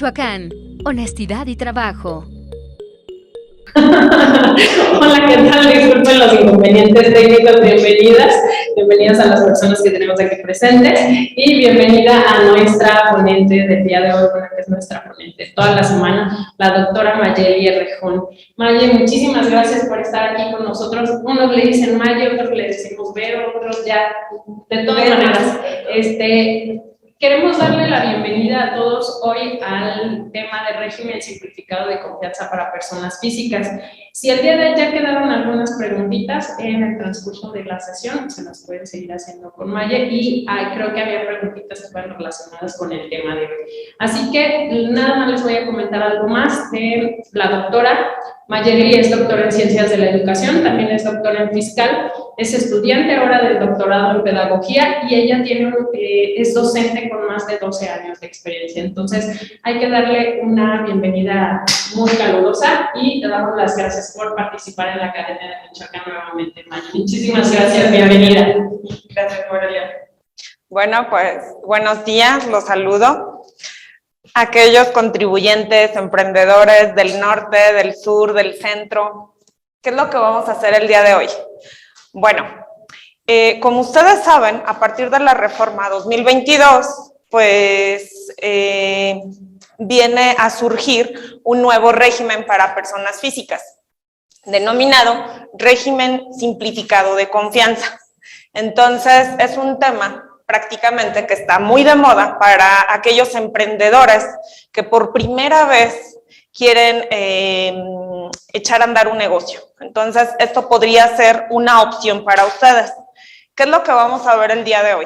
Michoacán, honestidad y trabajo. Hola, ¿qué tal? Disculpen los inconvenientes técnicos, bienvenidas a las personas que tenemos aquí presentes y bienvenida a nuestra ponente del día de hoy, bueno, que es nuestra ponente toda la semana, la doctora Mayeli Errejón. Maye, muchísimas gracias por estar aquí con nosotros. Unos le dicen Maye, otros le decimos Vero, otros ya, de todas maneras, queremos darle la bienvenida a todos hoy al tema de régimen simplificado de confianza para personas físicas. Si el día de ayer quedaron algunas preguntitas en el transcurso de la sesión, se las pueden seguir haciendo con Maye y creo que había preguntitas que fueron relacionadas con el tema de hoy. Así que nada más les voy a comentar algo más de la doctora. Mayeli es doctora en Ciencias de la Educación, también es doctora en Fiscal, es estudiante ahora del doctorado en Pedagogía y ella es docente con más de 12 años de experiencia. Entonces, hay que darle una bienvenida muy calurosa y te damos las gracias por participar en la Academia de Michoacán nuevamente, Mayeli. Muchísimas gracias, bienvenida. Gracias, Morelia. Bueno, pues, buenos días, los saludo. Aquellos contribuyentes, emprendedores del norte, del sur, del centro. ¿Qué es lo que vamos a hacer el día de hoy? Bueno, como ustedes saben, a partir de la reforma 2022, pues viene a surgir un nuevo régimen para personas físicas, denominado régimen simplificado de confianza. Entonces, es un tema prácticamente que está muy de moda para aquellos emprendedores que por primera vez quieren echar a andar un negocio. Entonces, esto podría ser una opción para ustedes. ¿Qué es lo que vamos a ver el día de hoy?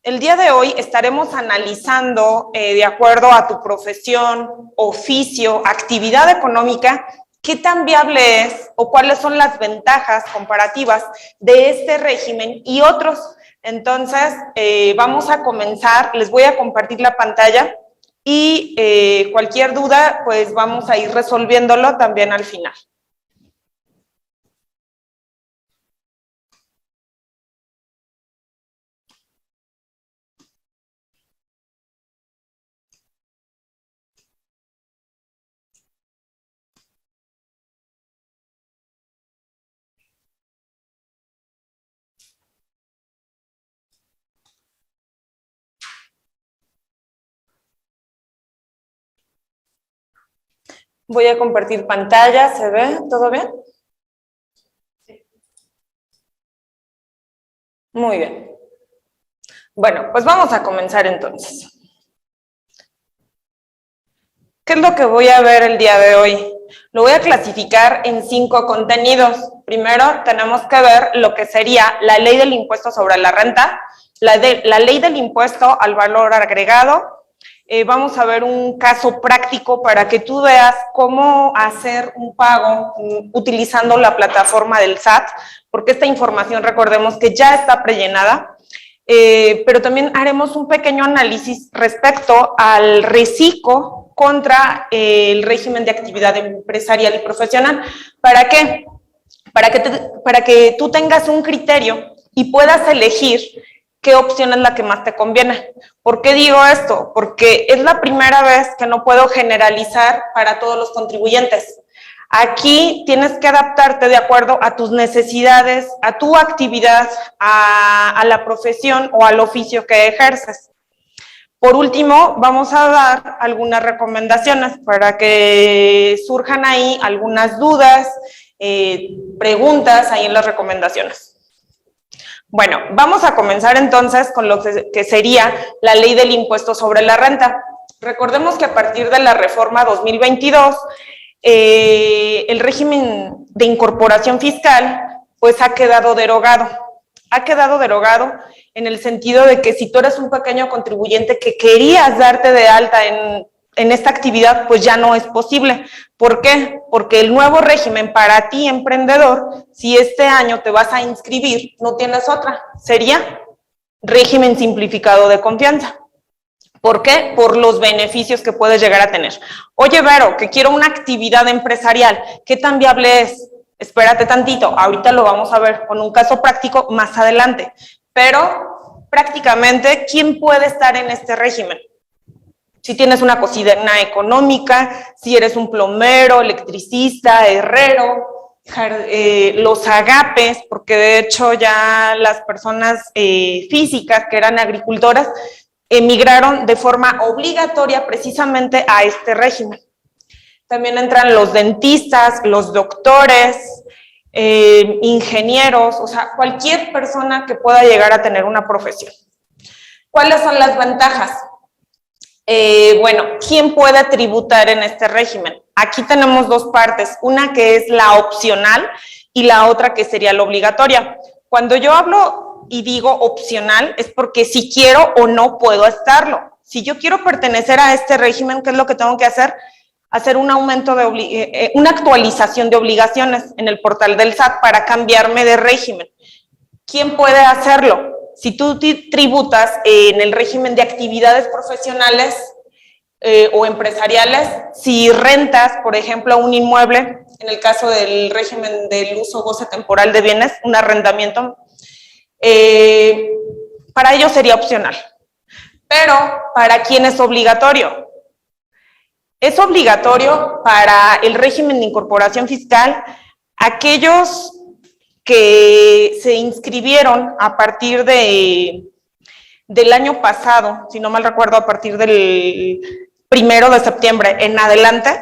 El día de hoy estaremos analizando, de acuerdo a tu profesión, oficio, actividad económica, qué tan viable es o cuáles son las ventajas comparativas de este régimen y otros. Entonces, vamos a comenzar, les voy a compartir la pantalla y cualquier duda, pues vamos a ir resolviéndolo también al final. Voy a compartir pantalla, ¿se ve? ¿Todo bien? Sí. Muy bien. Bueno, pues vamos a comenzar entonces. ¿Qué es lo que voy a ver el día de hoy? Lo voy a clasificar en 5 contenidos. Primero tenemos que ver lo que sería la ley del impuesto sobre la renta, la ley del impuesto al valor agregado. Vamos a ver un caso práctico para que tú veas cómo hacer un pago utilizando la plataforma del SAT, porque esta información, recordemos que ya está prellenada, pero también haremos un pequeño análisis respecto al reciclo contra el régimen de actividad empresarial y profesional. ¿Para qué? Para que tú tengas un criterio y puedas elegir qué opción es la que más te conviene. ¿Por qué digo esto? Porque es la primera vez que no puedo generalizar para todos los contribuyentes. Aquí tienes que adaptarte de acuerdo a tus necesidades, a tu actividad, a la profesión o al oficio que ejerces. Por último, vamos a dar algunas recomendaciones para que surjan ahí algunas dudas, preguntas ahí en las recomendaciones. Bueno, vamos a comenzar entonces con lo que sería la ley del impuesto sobre la renta. Recordemos que a partir de la reforma 2022, el régimen de incorporación fiscal pues ha quedado derogado. Ha quedado derogado en el sentido de que si tú eres un pequeño contribuyente que querías darte de alta en esta actividad, pues ya no es posible. ¿Por qué? Porque el nuevo régimen para ti, emprendedor, si este año te vas a inscribir, no tienes otra. Sería régimen simplificado de confianza. ¿Por qué? Por los beneficios que puedes llegar a tener. Oye, Vero, que quiero una actividad empresarial, ¿qué tan viable es? Espérate tantito, ahorita lo vamos a ver con un caso práctico más adelante. Pero prácticamente, ¿quién puede estar en este régimen? Si tienes una cocina económica, si eres un plomero, electricista, herrero, los agapes, porque de hecho ya las personas físicas que eran agricultoras emigraron de forma obligatoria precisamente a este régimen. También entran los dentistas, los doctores, ingenieros, o sea, cualquier persona que pueda llegar a tener una profesión. ¿Cuáles son las ventajas? Bueno, ¿quién puede tributar en este régimen? Aquí tenemos dos partes, una que es la opcional y la otra que sería la obligatoria. Cuando yo hablo y digo opcional es porque si quiero o no puedo estarlo. Si yo quiero pertenecer a este régimen, ¿qué es lo que tengo que hacer? Hacer un aumento de una actualización de obligaciones en el portal del SAT para cambiarme de régimen. ¿Quién puede hacerlo? Si tú tributas en el régimen de actividades profesionales o empresariales, si rentas, por ejemplo, un inmueble, en el caso del régimen del uso goce temporal de bienes, un arrendamiento, para ello sería opcional. Pero, ¿para quién es obligatorio? Es obligatorio para el régimen de incorporación fiscal aquellos que se inscribieron a partir del año pasado, si no mal recuerdo, a partir del 1 de septiembre en adelante,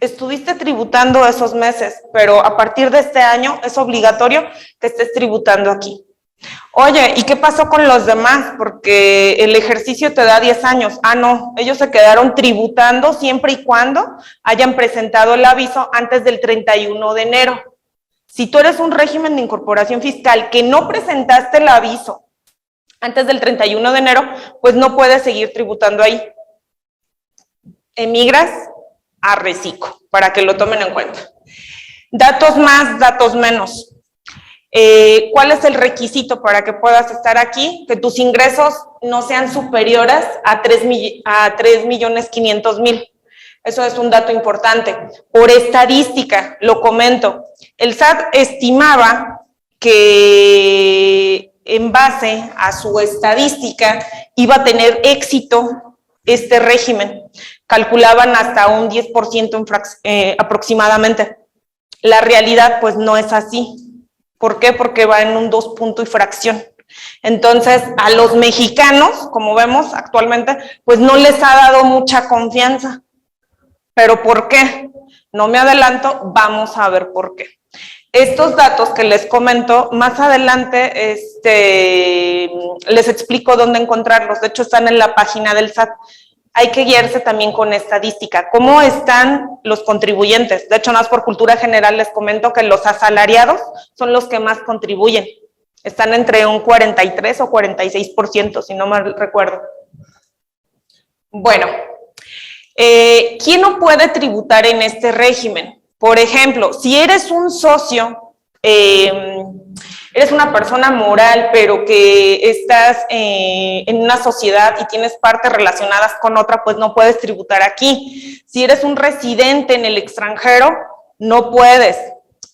estuviste tributando esos meses, pero a partir de este año es obligatorio que estés tributando aquí. Oye, ¿y qué pasó con los demás? Porque el ejercicio te da 10 años. Ah, no, ellos se quedaron tributando siempre y cuando hayan presentado el aviso antes del 31 de enero. Si tú eres un régimen de incorporación fiscal que no presentaste el aviso antes del 31 de enero, pues no puedes seguir tributando ahí. Emigras a reciclo, para que lo tomen en cuenta. Datos más, datos menos. ¿Cuál es el requisito para que puedas estar aquí? Que tus ingresos no sean superiores a 3.500.000. Eso es un dato importante. Por estadística, lo comento, el SAT estimaba que en base a su estadística iba a tener éxito este régimen. Calculaban hasta un 10% aproximadamente. La realidad, pues, no es así. ¿Por qué? Porque va en un 2 punto y fracción. Entonces, a los mexicanos, como vemos actualmente, pues no les ha dado mucha confianza. ¿Pero por qué? No me adelanto, vamos a ver por qué. Estos datos que les comento, más adelante les explico dónde encontrarlos. De hecho, están en la página del SAT. Hay que guiarse también con estadística. ¿Cómo están los contribuyentes? De hecho, nada más por cultura general les comento que los asalariados son los que más contribuyen. Están entre un 43 o 46%, si no mal recuerdo. Bueno, ¿quién no puede tributar en este régimen? Por ejemplo, si eres un socio, eres una persona moral, pero que estás en una sociedad y tienes partes relacionadas con otra, pues no puedes tributar aquí. Si eres un residente en el extranjero, no puedes.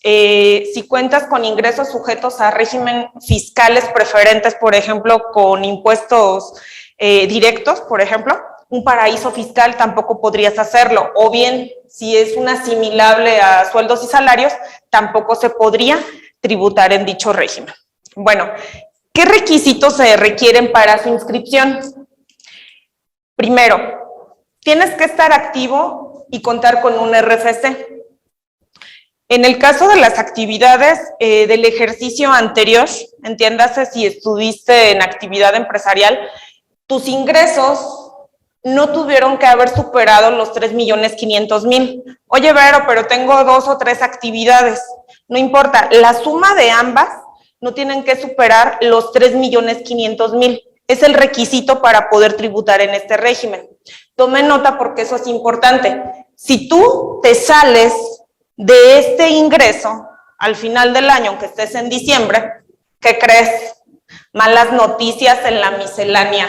Si cuentas con ingresos sujetos a régimen fiscales preferentes, por ejemplo, con impuestos directos, por ejemplo, un paraíso fiscal tampoco podrías hacerlo. O bien, si es un asimilable a sueldos y salarios, tampoco se podría tributar en dicho régimen. Bueno, ¿qué requisitos se requieren para su inscripción? Primero, tienes que estar activo y contar con un RFC. En el caso de las actividades del ejercicio anterior, entiéndase si estuviste en actividad empresarial, tus ingresos no tuvieron que haber superado los 3.500.000. Oye, Vero, pero tengo 2 o 3 actividades. No importa, la suma de ambas no tienen que superar los 3.500.000. Es el requisito para poder tributar en este régimen. Tome nota porque eso es importante. Si tú te sales de este ingreso al final del año, aunque estés en diciembre, ¿qué crees? Malas noticias en la miscelánea.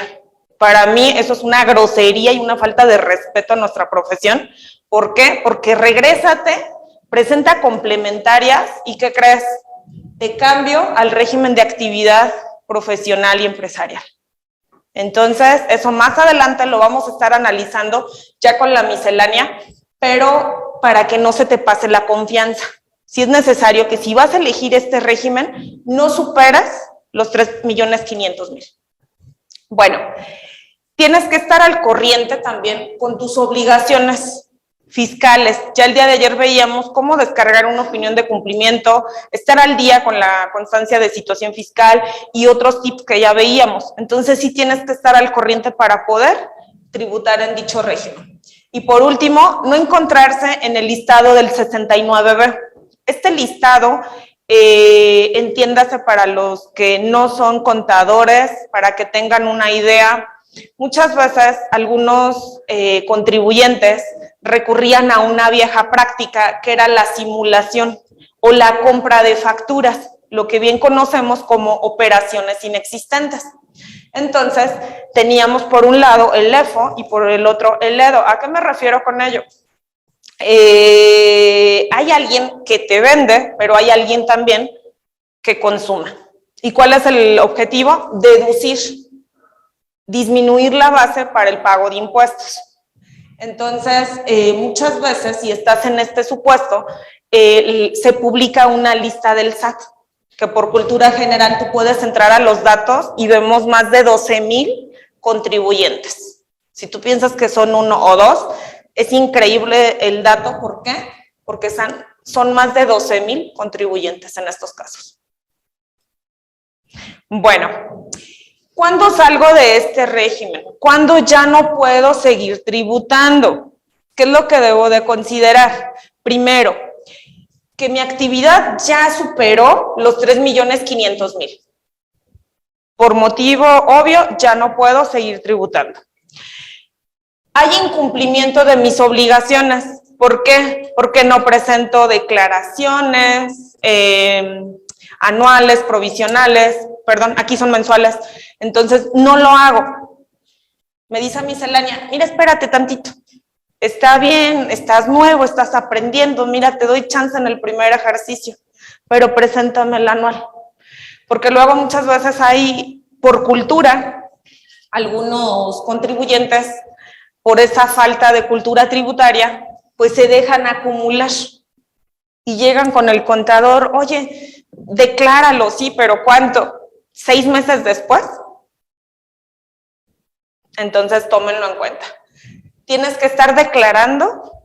Para mí eso es una grosería y una falta de respeto a nuestra profesión. ¿Por qué? Porque regrésate, presenta complementarias y ¿qué crees? Te cambio al régimen de actividad profesional y empresarial. Entonces, eso más adelante lo vamos a estar analizando ya con la miscelánea, pero para que no se te pase la confianza. Sí es necesario que si vas a elegir este régimen, no superas los 3.500.000. Bueno, tienes que estar al corriente también con tus obligaciones fiscales. Ya el día de ayer veíamos cómo descargar una opinión de cumplimiento, estar al día con la constancia de situación fiscal y otros tips que ya veíamos. Entonces sí tienes que estar al corriente para poder tributar en dicho régimen. Y por último, no encontrarse en el listado del 69B. Este listado, entiéndase para los que no son contadores, para que tengan una idea. Muchas veces algunos contribuyentes recurrían a una vieja práctica que era la simulación o la compra de facturas, lo que bien conocemos como operaciones inexistentes. Entonces, teníamos por un lado el LEFO y por el otro el EDO. ¿A qué me refiero con ello? Hay alguien que te vende, pero hay alguien también que consuma. ¿Y cuál es el objetivo? Deducir, disminuir la base para el pago de impuestos. Entonces, muchas veces, si estás en este supuesto, se publica una lista del SAT, que por cultura general tú puedes entrar a los datos y vemos más de 12,000 contribuyentes. Si tú piensas que son 1 o 2, es increíble el dato. ¿Por qué? Porque son más de 12,000 contribuyentes en estos casos. Bueno, ¿cuándo salgo de este régimen? ¿Cuándo ya no puedo seguir tributando? ¿Qué es lo que debo de considerar? Primero, que mi actividad ya superó los 3.500.000. Por motivo obvio, ya no puedo seguir tributando. Hay incumplimiento de mis obligaciones. ¿Por qué? Porque no presento declaraciones anuales, provisionales, perdón, aquí son mensuales. Entonces, no lo hago. Me dice miscelánea, mira, espérate tantito. Está bien, estás nuevo, estás aprendiendo, mira, te doy chance en el primer ejercicio, pero preséntame el anual. Porque luego muchas veces hay, por cultura, algunos contribuyentes, por esa falta de cultura tributaria, pues se dejan acumular y llegan con el contador, oye, decláralo, sí, pero ¿cuánto? ¿6 meses después? Entonces, tómenlo en cuenta. Tienes que estar declarando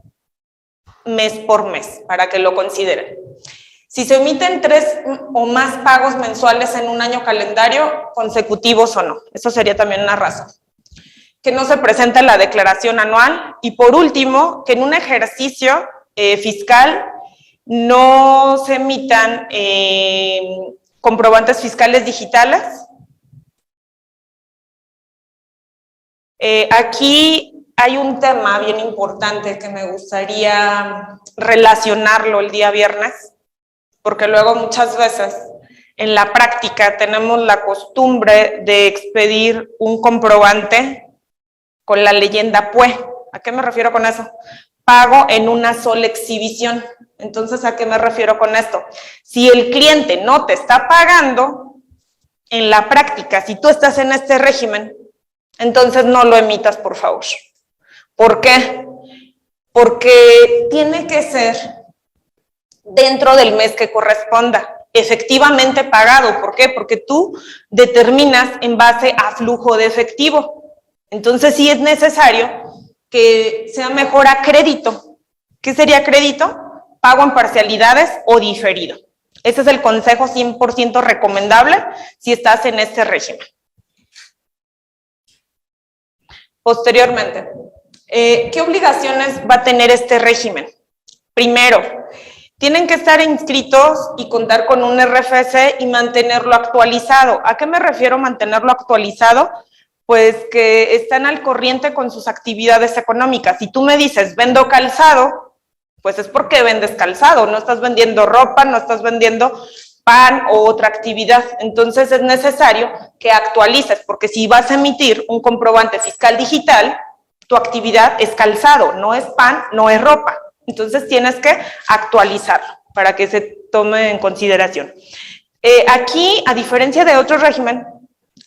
mes por mes para que lo consideren. Si se omiten 3 o más pagos mensuales en un año calendario, consecutivos o no, eso sería también una razón. Que no se presente la declaración anual y por último, que en un ejercicio fiscal no se emitan comprobantes fiscales digitales. Aquí hay un tema bien importante que me gustaría relacionarlo el día viernes, porque luego muchas veces en la práctica tenemos la costumbre de expedir un comprobante con la leyenda PUE. ¿A qué me refiero con eso? Pago en una sola exhibición. Entonces, ¿a qué me refiero con esto? Si el cliente no te está pagando, en la práctica, si tú estás en este régimen, entonces no lo emitas, por favor. ¿Por qué? Porque tiene que ser dentro del mes que corresponda, efectivamente pagado. ¿Por qué? Porque tú determinas en base a flujo de efectivo. Entonces sí es necesario que sea mejor a crédito. ¿Qué sería crédito? Pago en parcialidades o diferido. Ese es el consejo 100% recomendable si estás en este régimen. Posteriormente, ¿qué obligaciones va a tener este régimen? Primero, tienen que estar inscritos y contar con un RFC y mantenerlo actualizado. ¿A qué me refiero mantenerlo actualizado? Pues que están al corriente con sus actividades económicas. Si tú me dices, vendo calzado, pues es porque vendes calzado, no estás vendiendo ropa, no estás vendiendo pan o otra actividad. Entonces es necesario que actualices, porque si vas a emitir un comprobante fiscal digital, tu actividad es calzado, no es pan, no es ropa. Entonces tienes que actualizarlo para que se tome en consideración. Aquí, a diferencia de otro régimen,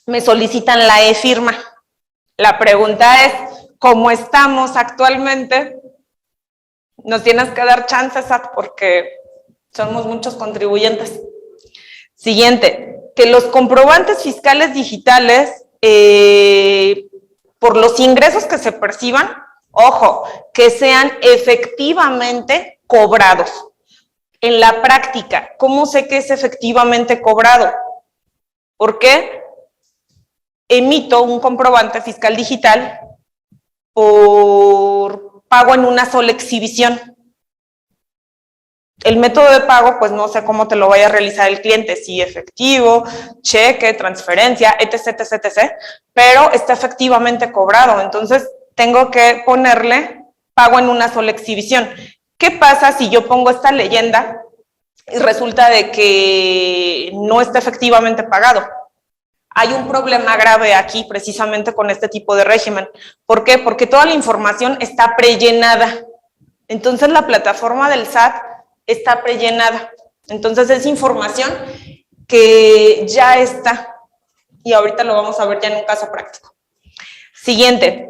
me solicitan la e-firma. La pregunta es, ¿cómo estamos actualmente? Nos tienes que dar chances, SAT, porque somos muchos contribuyentes. Siguiente, que los comprobantes fiscales digitales, por los ingresos que se perciban, ojo, que sean efectivamente cobrados. En la práctica, ¿cómo sé que es efectivamente cobrado? ¿Por qué? Emito un comprobante fiscal digital por pago en una sola exhibición. El método de pago, pues no sé cómo te lo vaya a realizar el cliente, si efectivo, cheque, transferencia, etc, etc, etc, pero está efectivamente cobrado, entonces tengo que ponerle pago en una sola exhibición. ¿Qué pasa si yo pongo esta leyenda y resulta de que no está efectivamente pagado? Hay un problema grave aquí precisamente con este tipo de régimen. ¿Por qué? Porque toda la información está prellenada. Entonces la plataforma del SAT está prellenada. Entonces es información que ya está. Y ahorita lo vamos a ver ya en un caso práctico. Siguiente.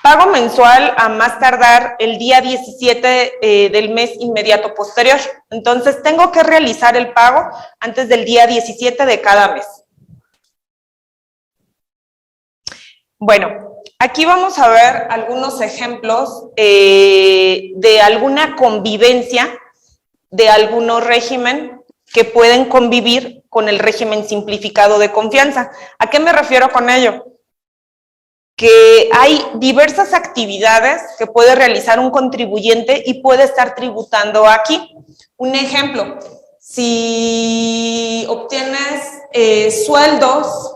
Pago mensual a más tardar el día 17 del mes inmediato posterior. Entonces tengo que realizar el pago antes del día 17 de cada mes. Bueno, aquí vamos a ver algunos ejemplos de alguna convivencia de algunos régimen que pueden convivir con el régimen simplificado de confianza. ¿A qué me refiero con ello? Que hay diversas actividades que puede realizar un contribuyente y puede estar tributando aquí. Un ejemplo, si obtienes sueldos,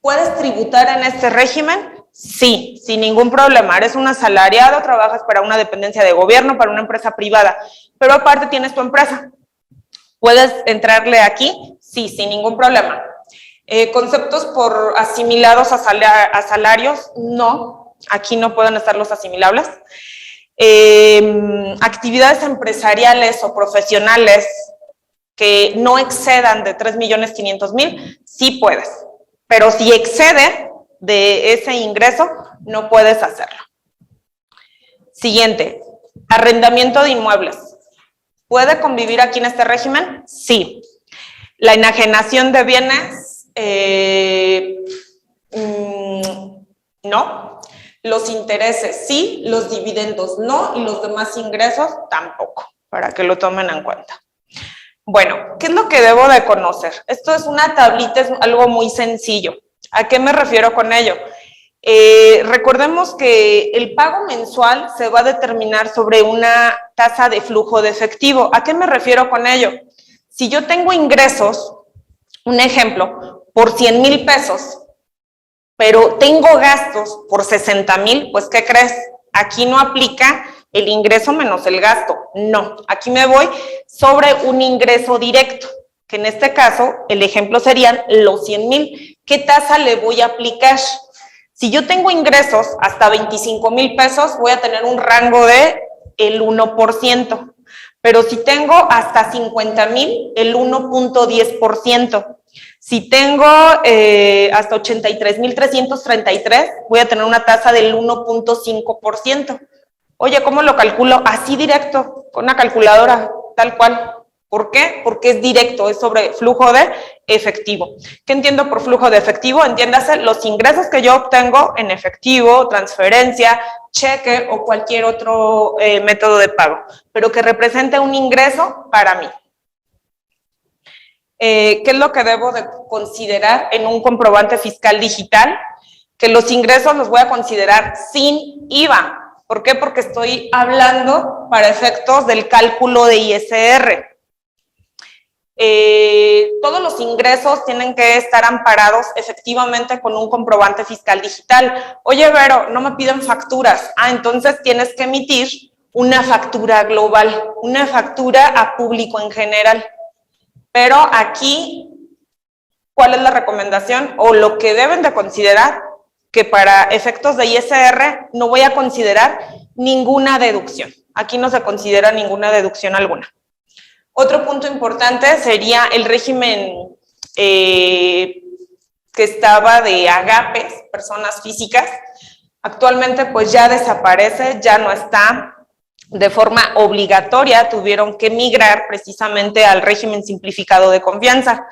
¿puedes tributar en este régimen? Sí, sin ningún problema. Eres un asalariado, trabajas para una dependencia de gobierno, para una empresa privada, pero aparte tienes tu empresa. ¿Puedes entrarle aquí? Sí, sin ningún problema. Conceptos por asimilados a salarios, no. Aquí no pueden estar los asimilables. Actividades empresariales o profesionales que no excedan de 3.500.000, sí puedes. Pero si excede de ese ingreso, no puedes hacerlo. Siguiente, arrendamiento de inmuebles. ¿Puede convivir aquí en este régimen? Sí. La enajenación de bienes, no. Los intereses sí, los dividendos no, y los demás ingresos tampoco, para que lo tomen en cuenta. Bueno, ¿qué es lo que debo de conocer? Esto es una tablita, es algo muy sencillo. ¿A qué me refiero con ello? Recordemos que el pago mensual se va a determinar sobre una tasa de flujo de efectivo. ¿A qué me refiero con ello? Si yo tengo ingresos, un ejemplo, por 100,000 pesos, pero tengo gastos por 60,000, pues ¿qué crees? Aquí no aplica el ingreso menos el gasto. No, aquí me voy sobre un ingreso directo, que en este caso el ejemplo serían los 100,000. ¿Qué tasa le voy a aplicar? Si yo tengo ingresos hasta 25,000 pesos, voy a tener un rango de el 1%. Pero si tengo hasta 50,000, el 1.10%. Si tengo hasta 83,333, voy a tener una tasa del 1.5%. Oye, ¿cómo lo calculo? Así directo, con una calculadora, tal cual. ¿Por qué? Porque es directo, es sobre flujo de efectivo. ¿Qué entiendo por flujo de efectivo? Entiéndase los ingresos que yo obtengo en efectivo, transferencia, cheque o cualquier otro método de pago, pero que represente un ingreso para mí. ¿Qué es lo que debo de considerar en un comprobante fiscal digital? Que los ingresos los voy a considerar sin IVA. ¿Por qué? Porque estoy hablando para efectos del cálculo de ISR. Todos los ingresos tienen que estar amparados efectivamente con un comprobante fiscal digital. Oye, Vero, no me piden facturas. Entonces tienes que emitir una factura global, una factura a público en general. Pero aquí, ¿cuál es la recomendación? O lo que deben de considerar, que para efectos de ISR no voy a considerar ninguna deducción. Aquí no se considera ninguna deducción alguna. Otro punto importante sería el régimen que estaba de agapes, personas físicas. Actualmente pues ya desaparece, ya no está de forma obligatoria, tuvieron que migrar precisamente al régimen simplificado de confianza.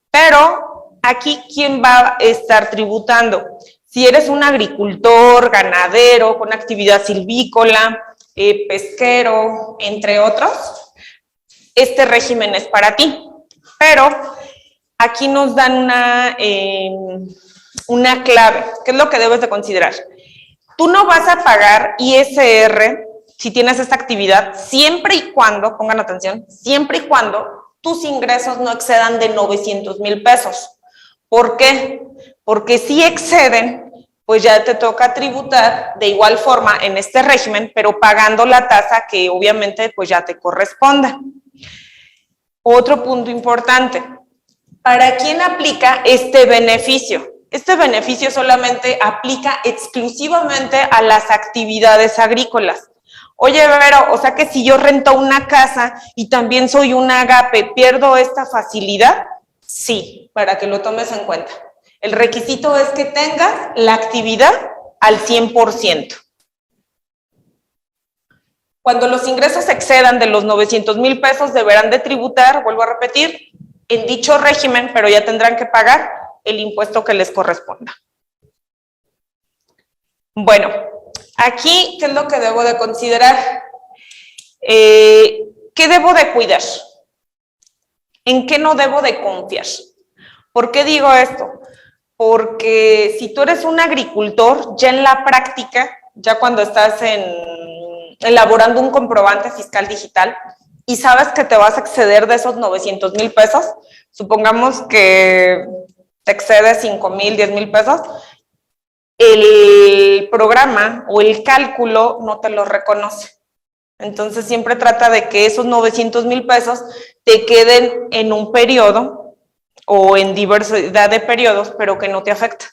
Pero aquí, ¿quién va a estar tributando? Si eres un agricultor, ganadero, con actividad silvícola, pesquero, entre otros, este régimen es para ti. Pero aquí nos dan una clave. ¿Qué es lo que debes de considerar? Tú no vas a pagar ISR si tienes esta actividad, siempre y cuando, pongan atención, siempre y cuando tus ingresos no excedan de 900,000 pesos. ¿Por qué? Porque si exceden, pues ya te toca tributar de igual forma en este régimen, pero pagando la tasa que obviamente pues ya te corresponda. Otro punto importante, ¿para quién aplica este beneficio? Este beneficio solamente aplica exclusivamente a las actividades agrícolas. Oye, Vero, o sea que si yo rento una casa y también soy un agape, ¿pierdo esta facilidad? Sí, para que lo tomes en cuenta. El requisito es que tengas la actividad al 100%. Cuando los ingresos excedan de los 900,000 pesos, deberán de tributar, vuelvo a repetir, en dicho régimen, pero ya tendrán que pagar el impuesto que les corresponda. Bueno, aquí, ¿qué es lo que debo de considerar? ¿Qué debo de cuidar? ¿En qué no debo de confiar? ¿Por qué digo esto? Porque si tú eres un agricultor, ya en la práctica, ya cuando estás elaborando un comprobante fiscal digital y sabes que te vas a exceder de esos 900,000 pesos, supongamos que te excedes 5,000, 10,000 pesos, el programa o el cálculo no te lo reconoce. Entonces siempre trata de que esos 900,000 pesos te queden en un periodo o en diversidad de periodos, pero que no te afecta,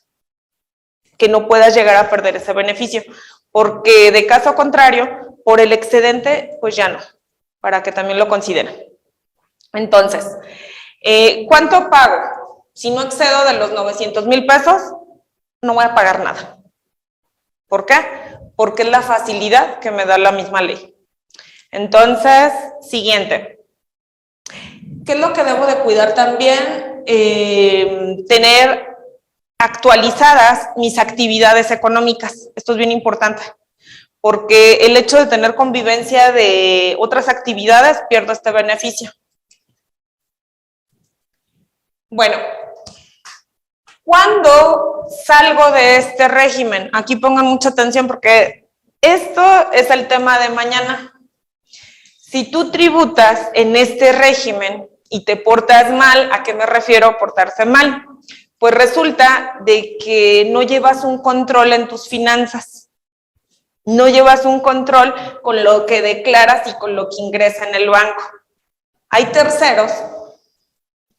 que no puedas llegar a perder ese beneficio, porque de caso contrario, por el excedente, pues ya no, para que también lo consideren. Entonces, ¿cuánto pago? Si no excedo de los 900,000 pesos, no voy a pagar nada. ¿Por qué? Porque es la facilidad que me da la misma ley. Entonces, siguiente. ¿Qué es lo que debo de cuidar también? Tener actualizadas mis actividades económicas. Esto es bien importante, porque el hecho de tener convivencia de otras actividades, pierdo este beneficio. Bueno, ¿cuándo salgo de este régimen? Aquí pongan mucha atención porque esto es el tema de mañana. Si tú tributas en este régimen y te portas mal, ¿a qué me refiero portarse mal? Pues resulta de que no llevas un control en tus finanzas. No llevas un control con lo que declaras y con lo que ingresa en el banco. Hay terceros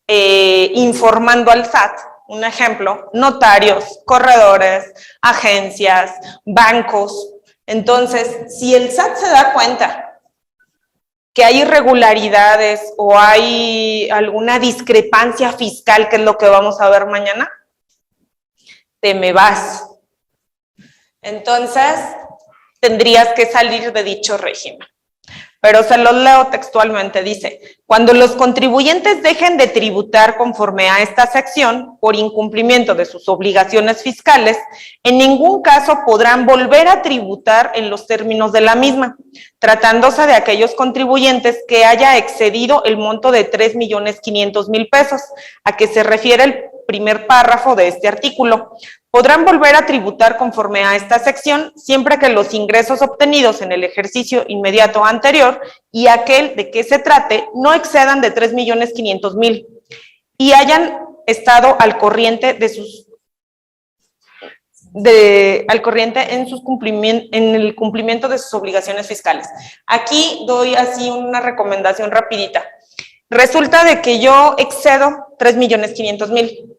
informando al SAT, un ejemplo, notarios, corredores, agencias, bancos. Entonces, si el SAT se da cuenta que hay irregularidades o hay alguna discrepancia fiscal, que es lo que vamos a ver mañana, te me vas. Entonces, tendrías que salir de dicho régimen. Pero se los leo textualmente, dice, cuando los contribuyentes dejen de tributar conforme a esta sección por incumplimiento de sus obligaciones fiscales, en ningún caso podrán volver a tributar en los términos de la misma, tratándose de aquellos contribuyentes que haya excedido el monto de 3,500,000 pesos, a que se refiere el primer párrafo de este artículo. Podrán volver a tributar conforme a esta sección siempre que los ingresos obtenidos en el ejercicio inmediato anterior y aquel de que se trate no excedan de 3,500,000 y hayan estado al corriente en el cumplimiento de sus obligaciones fiscales. Aquí doy así una recomendación rapidita. Resulta de que yo excedo 3,500,000.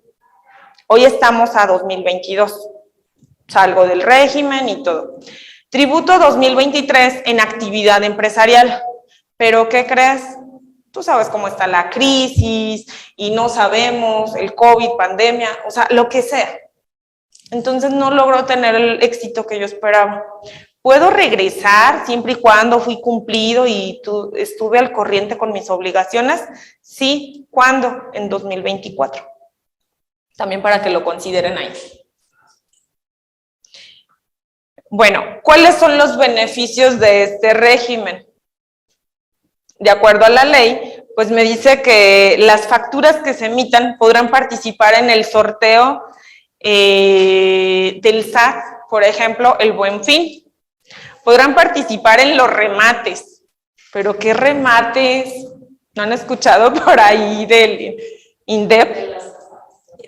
Hoy estamos a 2022, salgo del régimen y todo. Tributo 2023 en actividad empresarial, pero ¿qué crees? Tú sabes cómo está la crisis y no sabemos, el COVID, pandemia, o sea, lo que sea. Entonces no logro tener el éxito que yo esperaba. ¿Puedo regresar siempre y cuando fui cumplido y estuve al corriente con mis obligaciones? Sí. ¿Cuándo? En 2024. También para que lo consideren ahí. Bueno, ¿cuáles son los beneficios de este régimen? De acuerdo a la ley, pues me dice que las facturas que se emitan podrán participar en el sorteo del SAT, por ejemplo, el Buen Fin. Podrán participar en los remates. ¿Pero qué remates? ¿No han escuchado por ahí del INDEP?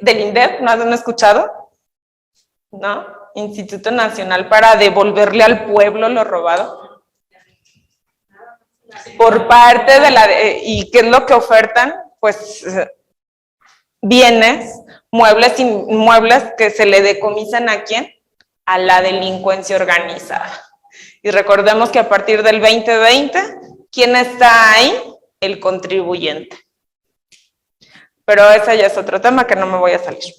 ¿Del INDEP? ¿No han escuchado? ¿No? Instituto Nacional para devolverle al pueblo lo robado. Por parte de la... ¿Y qué es lo que ofertan? Pues bienes, muebles, inmuebles que se le decomisan ¿a quién? A la delincuencia organizada. Y recordemos que a partir del 2020, ¿quién está ahí? El contribuyente. Pero ese ya es otro tema que no me voy a salir.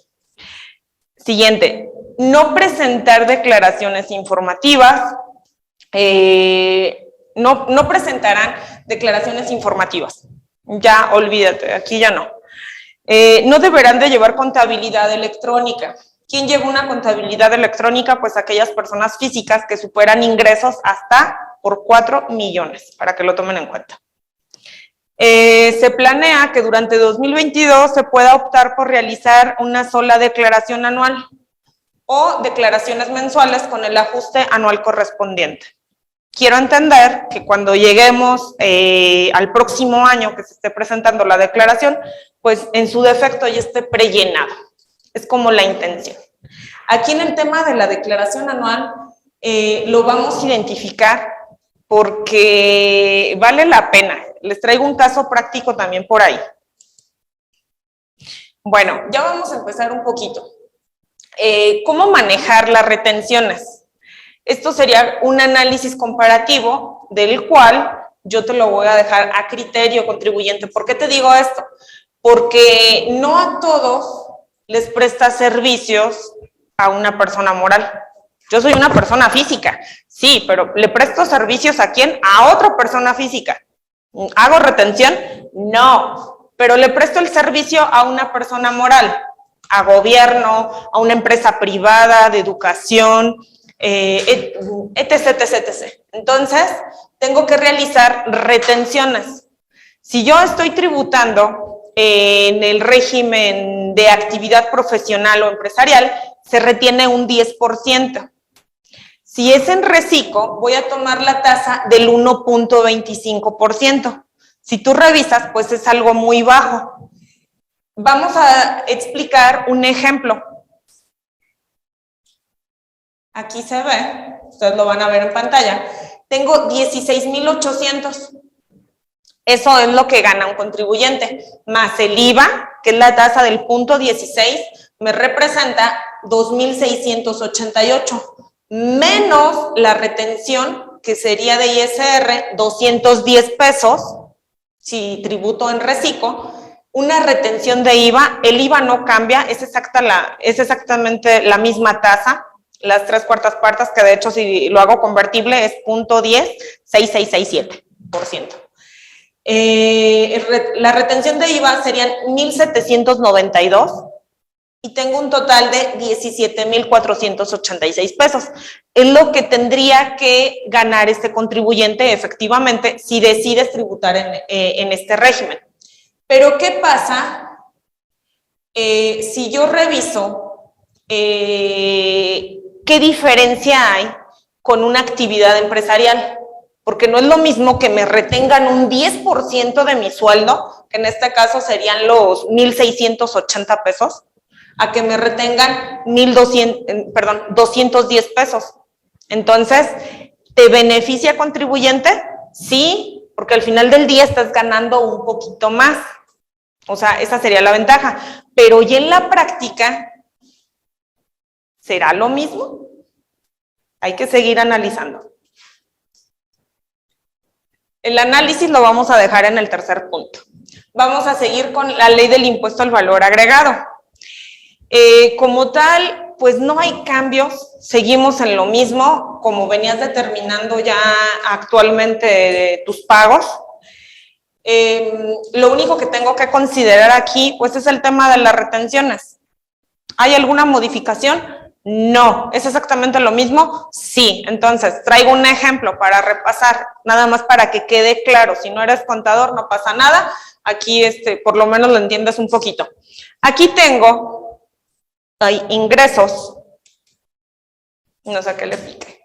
Siguiente, no presentar declaraciones informativas. No presentarán declaraciones informativas. Ya, olvídate, aquí ya no. No deberán de llevar contabilidad electrónica. ¿Quién lleva una contabilidad electrónica? Pues aquellas personas físicas que superan ingresos hasta por 4 millones, para que lo tomen en cuenta. Se planea que durante 2022 se pueda optar por realizar una sola declaración anual o declaraciones mensuales con el ajuste anual correspondiente. Quiero entender que cuando lleguemos al próximo año que se esté presentando la declaración, pues en su defecto ya esté prellenado. Es como la intención. Aquí en el tema de la declaración anual lo vamos a identificar porque vale la pena. Les traigo un caso práctico también por ahí. Bueno, ya vamos a empezar un poquito. ¿Cómo manejar las retenciones? Esto sería un análisis comparativo del cual yo te lo voy a dejar a criterio contribuyente. ¿Por qué te digo esto? Porque no a todos les presta servicios a una persona moral. Yo soy una persona física, sí, pero ¿le presto servicios a quién? A otra persona física. ¿Hago retención? No, pero le presto el servicio a una persona moral, a gobierno, a una empresa privada de educación, etc, etc, etc. Entonces, tengo que realizar retenciones. Si yo estoy tributando en el régimen de actividad profesional o empresarial, se retiene un 10%. Si es en reciclo, voy a tomar la tasa del 1.25%. Si tú revisas, pues es algo muy bajo. Vamos a explicar un ejemplo. Aquí se ve, ustedes lo van a ver en pantalla. Tengo 16,800. Eso es lo que gana un contribuyente, más el IVA, que es la tasa del 0.16, me representa 2,688, menos la retención, que sería de ISR, 210 pesos, si tributo en reciclo, una retención de IVA, el IVA no cambia, es exactamente la misma tasa, las 3/4 partes, que de hecho si lo hago convertible es 0.106667%. La retención de IVA serían 1,792 y tengo un total de 17,486 pesos. Es lo que tendría que ganar este contribuyente efectivamente si decides tributar en este régimen. Pero ¿qué pasa si yo reviso qué diferencia hay con una actividad empresarial? Porque no es lo mismo que me retengan un 10% de mi sueldo, que en este caso serían los 1,680 pesos, a que me retengan 210 pesos. Entonces, ¿te beneficia contribuyente? Sí, porque al final del día estás ganando un poquito más. O sea, esa sería la ventaja. Pero ya en la práctica, ¿será lo mismo? Hay que seguir analizando. El análisis lo vamos a dejar en el tercer punto. Vamos a seguir con la ley del impuesto al valor agregado. Como tal, pues no hay cambios, seguimos en lo mismo, como venías determinando ya actualmente tus pagos. Lo único que tengo que considerar aquí, pues es el tema de las retenciones. ¿Hay alguna modificación? No. ¿Es exactamente lo mismo? Sí. Entonces, traigo un ejemplo para repasar, nada más para que quede claro. Si no eres contador, no pasa nada. Aquí, por lo menos lo entiendes un poquito. Aquí tengo, hay ingresos. No sé qué le pique.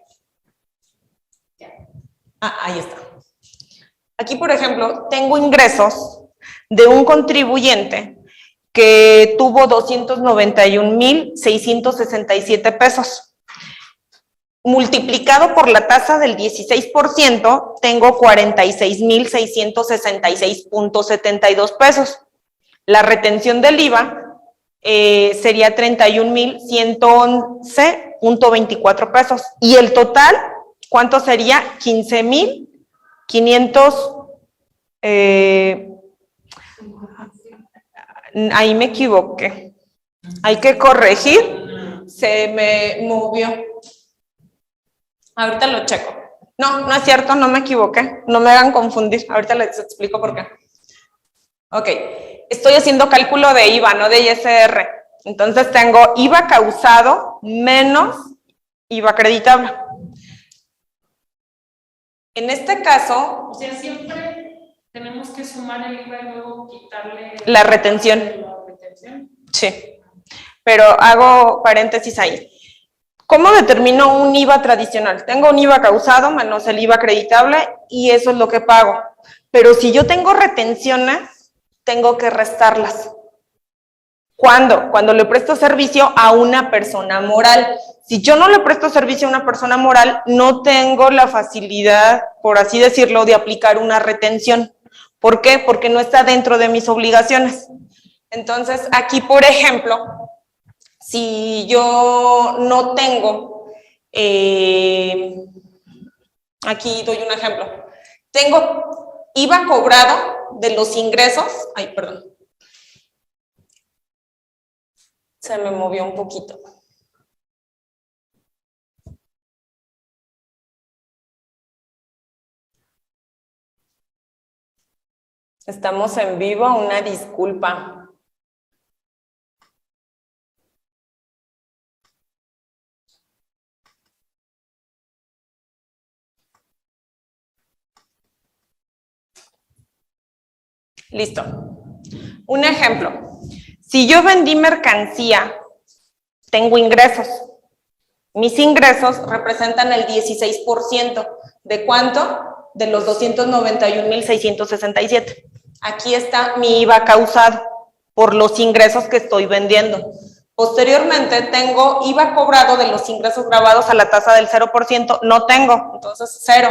Ah, ahí está. Aquí, por ejemplo, tengo ingresos de un contribuyente que tuvo 291,667 pesos. Multiplicado por la tasa del 16%, tengo 46,666.72 pesos. La retención del IVA sería 31,111.24 pesos. Y el total, ¿cuánto sería? 15,500. Ahí me equivoqué. Hay que corregir. Se me movió. Ahorita lo checo. No, no es cierto, no me equivoqué. No me hagan confundir. Ahorita les explico por qué. Ok. Estoy haciendo cálculo de IVA, no de ISR. Entonces tengo IVA causado menos IVA acreditable. En este caso... O sea, siempre tenemos que sumar el IVA y luego quitarle... La retención. Sí. Pero hago paréntesis ahí. ¿Cómo determino un IVA tradicional? Tengo un IVA causado menos el IVA acreditable y eso es lo que pago. Pero si yo tengo retenciones, tengo que restarlas. ¿Cuándo? Cuando le presto servicio a una persona moral. Si yo no le presto servicio a una persona moral, no tengo la facilidad, por así decirlo, de aplicar una retención. ¿Por qué? Porque no está dentro de mis obligaciones. Entonces, aquí, por ejemplo, si yo no tengo, aquí doy un ejemplo, tengo IVA cobrado de los ingresos, ay, perdón, se me movió un poquito. Estamos en vivo, una disculpa. Listo. Un ejemplo. Si yo vendí mercancía, tengo ingresos. Mis ingresos representan el 16%. ¿De cuánto? De los 291,667. Aquí está mi IVA causado por los ingresos que estoy vendiendo. Posteriormente tengo IVA cobrado de los ingresos grabados a la tasa del 0%. No tengo, entonces 0.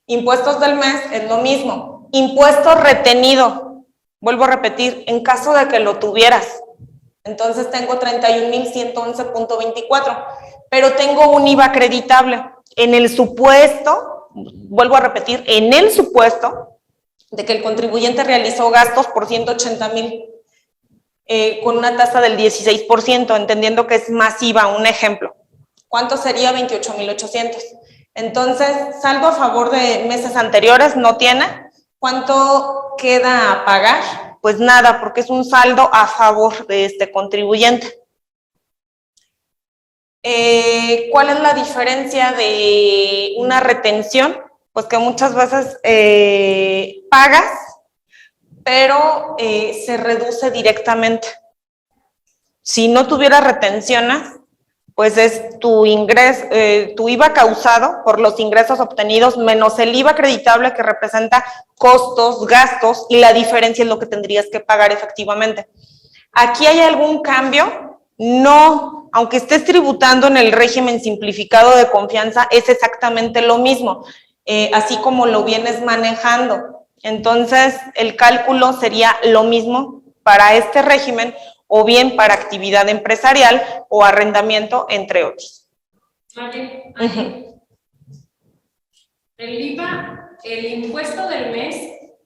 Impuestos del mes es lo mismo. Impuesto retenido. Vuelvo a repetir, en caso de que lo tuvieras. Entonces tengo 31,111.24, pero tengo un IVA acreditable. En el supuesto, vuelvo a repetir, en el supuesto de que el contribuyente realizó gastos por 180,000 con una tasa del 16%, entendiendo que es más IVA, un ejemplo. ¿Cuánto sería? 28,800. Entonces, saldo a favor de meses anteriores, no tiene. ¿Cuánto queda a pagar? Pues nada, porque es un saldo a favor de este contribuyente. ¿Cuál es la diferencia de una retención? Pues que muchas veces pagas, pero se reduce directamente. Si no tuviera retenciones, pues es tu ingreso, tu IVA causado por los ingresos obtenidos menos el IVA acreditable que representa costos, gastos, y la diferencia es lo que tendrías que pagar efectivamente. ¿Aquí hay algún cambio? No, aunque estés tributando en el régimen simplificado de confianza, es exactamente lo mismo, así como lo vienes manejando. Entonces, el cálculo sería lo mismo para este régimen, o bien para actividad empresarial o arrendamiento, entre otros. Vale. El IVA, el impuesto del mes,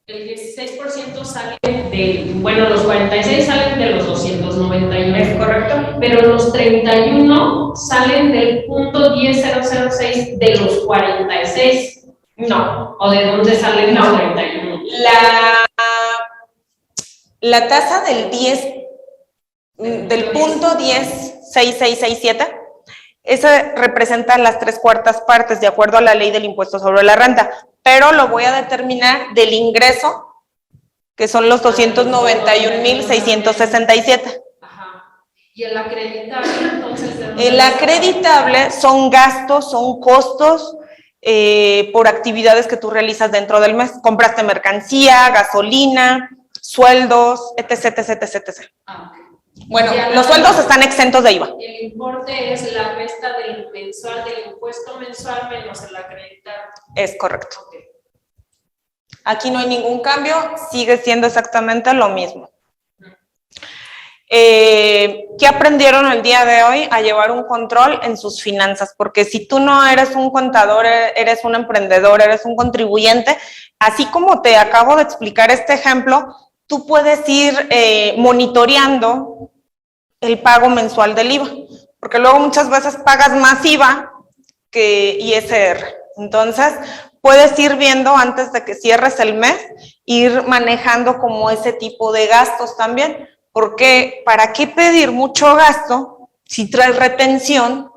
El 16% sale de, bueno, los 46 salen de los 291. ¿Es correcto? Pero los 31 salen del punto 10006 de los 46. No. ¿O de dónde salen los 31? La tasa del 10, del punto 106667, esa representa las 3/4 partes de acuerdo a la ley del impuesto sobre la renta, pero lo voy a determinar del ingreso, que son los 291,667. Ajá. ¿Y el acreditable entonces? El acreditable son gastos, son costos por actividades que tú realizas dentro del mes. Compraste mercancía, gasolina, sueldos, etc, etc, etc, etc. Ah, ok. Bueno, los sueldos están exentos de IVA. El importe es la resta del mensual, del impuesto mensual menos el acreditable. Es correcto. Okay. Aquí no hay ningún cambio, sigue siendo exactamente lo mismo. ¿Qué aprendieron el día de hoy? A llevar un control en sus finanzas, porque si tú no eres un contador, eres un emprendedor, eres un contribuyente, así como te acabo de explicar este ejemplo, tú puedes ir monitoreando el pago mensual del IVA, porque luego muchas veces pagas más IVA que ISR. Entonces, puedes ir viendo antes de que cierres el mes, ir manejando como ese tipo de gastos también, porque ¿para qué pedir mucho gasto si traes retención?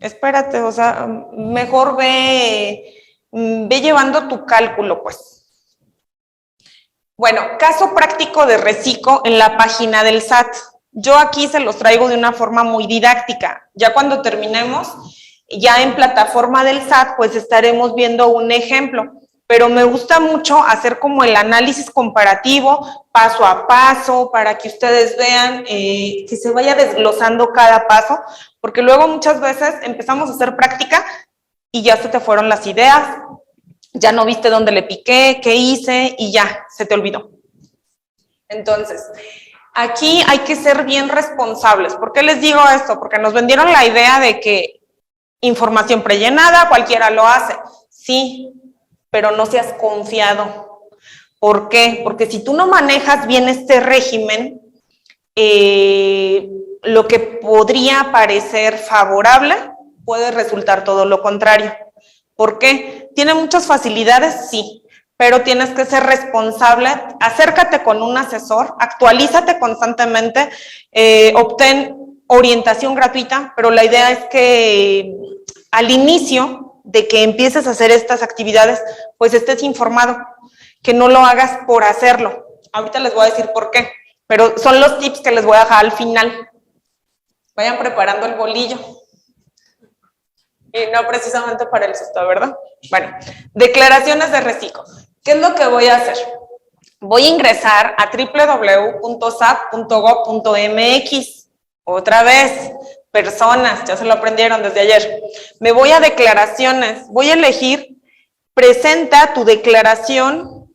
Espérate, o sea, mejor ve llevando tu cálculo, pues. Bueno, caso práctico de reciclo en la página del SAT. Yo aquí se los traigo de una forma muy didáctica. Ya cuando terminemos, ya en plataforma del SAT, pues estaremos viendo un ejemplo. Pero me gusta mucho hacer como el análisis comparativo, paso a paso, para que ustedes vean que se vaya desglosando cada paso, porque luego muchas veces empezamos a hacer práctica y ya se te fueron las ideas, ya no viste dónde le piqué, qué hice y ya, se te olvidó. Entonces, aquí hay que ser bien responsables. ¿Por qué les digo esto? Porque nos vendieron la idea de que información prellenada, cualquiera lo hace. Sí, pero no seas confiado. ¿Por qué? Porque si tú no manejas bien este régimen, lo que podría parecer favorable puede resultar todo lo contrario. ¿Por qué? ¿Tiene muchas facilidades? Sí, pero tienes que ser responsable. Acércate con un asesor, actualízate constantemente, obtén orientación gratuita, pero la idea es que al inicio de que empieces a hacer estas actividades, pues estés informado, que no lo hagas por hacerlo. Ahorita les voy a decir por qué, pero son los tips que les voy a dejar al final. Vayan preparando el bolillo. Y no precisamente para el susto, ¿verdad? Bueno, declaraciones de reciclo. ¿Qué es lo que voy a hacer? Voy a ingresar a www.sap.gov.mx. Otra vez, personas, ya se lo aprendieron desde ayer. Me voy a declaraciones. Voy a elegir, presenta tu declaración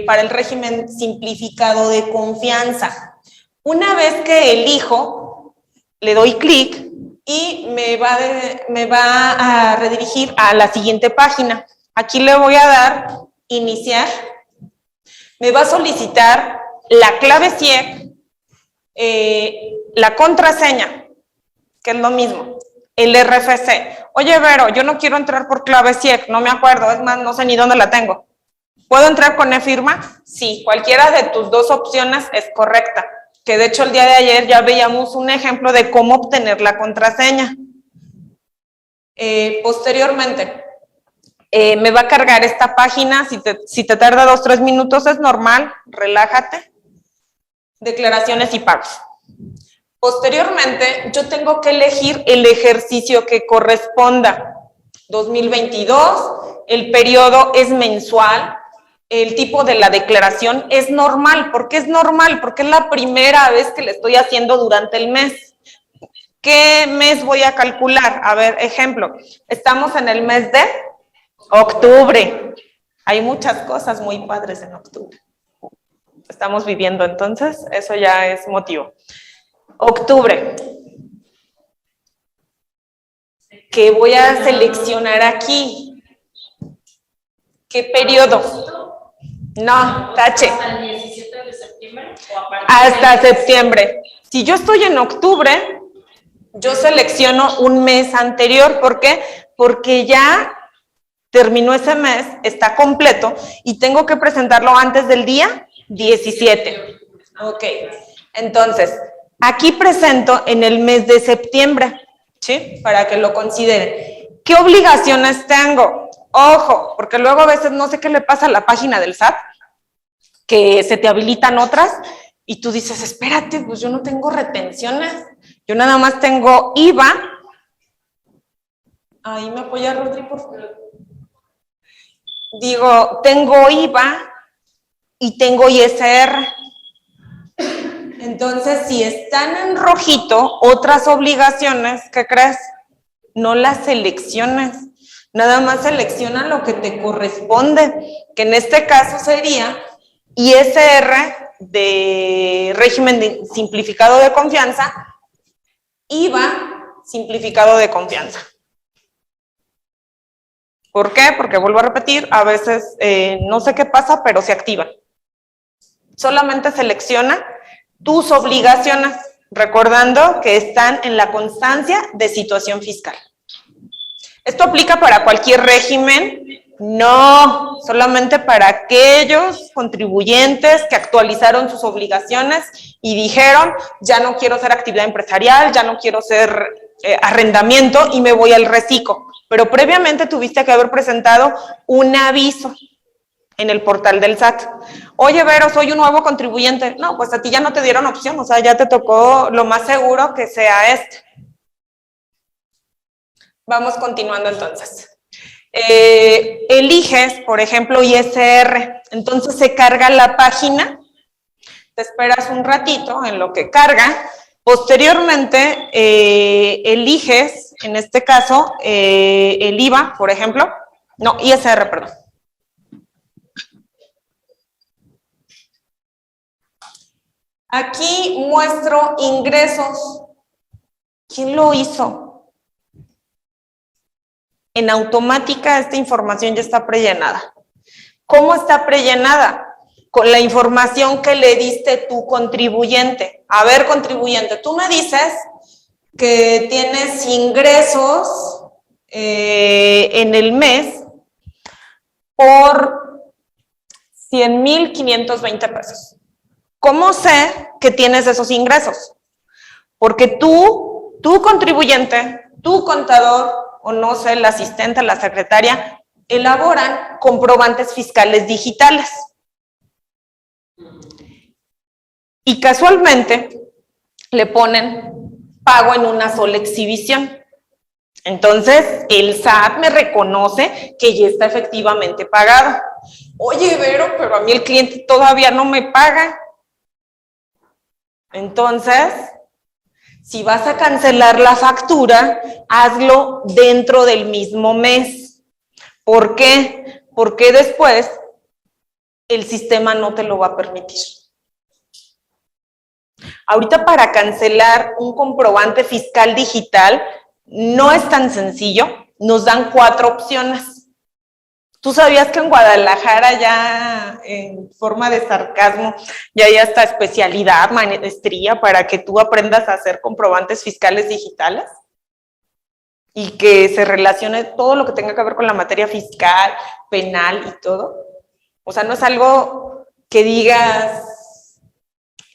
para el régimen simplificado de confianza. Una vez que elijo, le doy clic y me va a redirigir a la siguiente página. Aquí le voy a dar iniciar. Me va a solicitar la clave CIEC, la contraseña, que es lo mismo, el RFC. Oye, Vero, yo no quiero entrar por clave CIEC, no me acuerdo, es más, no sé ni dónde la tengo. ¿Puedo entrar con e-firma? Sí, cualquiera de tus dos opciones es correcta. Que de hecho el día de ayer ya veíamos un ejemplo de cómo obtener la contraseña. Posteriormente, me va a cargar esta página, si te tarda 2 o 3 minutos es normal, relájate. Declaraciones y pagos. Posteriormente, yo tengo que elegir el ejercicio que corresponda. 2022, el periodo es mensual. El tipo de la declaración es normal. ¿Por qué es normal? Porque es la primera vez que le estoy haciendo durante el mes. ¿Qué mes voy a calcular? A ver, ejemplo, estamos en el mes de octubre. Hay muchas cosas muy padres en octubre. Estamos viviendo, entonces, eso ya es motivo. Octubre. ¿Qué voy a seleccionar aquí? ¿Qué periodo? No, tache. ¿Hasta el 17 de septiembre o a partir Hasta septiembre. Si yo estoy en octubre, yo selecciono un mes anterior. ¿Por qué? Porque ya terminó ese mes, está completo y tengo que presentarlo antes del día 17. Ok, entonces, aquí presento en el mes de septiembre, ¿sí? Para que lo consideren. ¿Qué obligaciones tengo? Ojo, porque luego a veces no sé qué le pasa a la página del SAT, que se te habilitan otras y tú dices, espérate, pues yo no tengo retenciones, yo nada más tengo IVA. Ahí me apoya Rodri, por favor. Digo, tengo IVA y tengo ISR. Entonces, si están en rojito, otras obligaciones, ¿qué crees? No las selecciones. Nada más selecciona lo que te corresponde, que en este caso sería ISR de régimen simplificado de confianza, IVA simplificado de confianza. ¿Por qué? Porque vuelvo a repetir, a veces no sé qué pasa, pero se activan. Solamente selecciona tus obligaciones, recordando que están en la constancia de situación fiscal. ¿Esto aplica para cualquier régimen? No, solamente para aquellos contribuyentes que actualizaron sus obligaciones y dijeron, ya no quiero hacer actividad empresarial, ya no quiero hacer arrendamiento y me voy al reciclo. Pero previamente tuviste que haber presentado un aviso en el portal del SAT. Oye, Vero, soy un nuevo contribuyente. No, pues a ti ya no te dieron opción, o sea, ya te tocó lo más seguro que sea este. Vamos continuando entonces. Eliges, por ejemplo, ISR, entonces se carga la página, te esperas un ratito en lo que carga, posteriormente eliges, en este caso, el IVA, por ejemplo, no, ISR, perdón. Aquí muestro ingresos. ¿Quién lo hizo? En automática esta información ya está prellenada. ¿Cómo está prellenada? Con la información que le diste tu contribuyente. A ver, contribuyente, tú me dices que tienes ingresos en el mes por 100,520 pesos. ¿Cómo sé que tienes esos ingresos? Porque tú, tu contribuyente, tu contador, o no sé, el asistente, la secretaria, elaboran comprobantes fiscales digitales. Y casualmente le ponen pago en una sola exhibición. Entonces, el SAT me reconoce que ya está efectivamente pagado. Oye, Vero, pero a mí el cliente todavía no me paga. Entonces, si vas a cancelar la factura, hazlo dentro del mismo mes. ¿Por qué? Porque después el sistema no te lo va a permitir. Ahorita para cancelar un comprobante fiscal digital no es tan sencillo, nos dan 4 opciones. ¿Tú sabías que en Guadalajara ya, en forma de sarcasmo, ya hay hasta especialidad, maestría, para que tú aprendas a hacer comprobantes fiscales digitales? Y que se relacione todo lo que tenga que ver con la materia fiscal, penal y todo. O sea, no es algo que digas,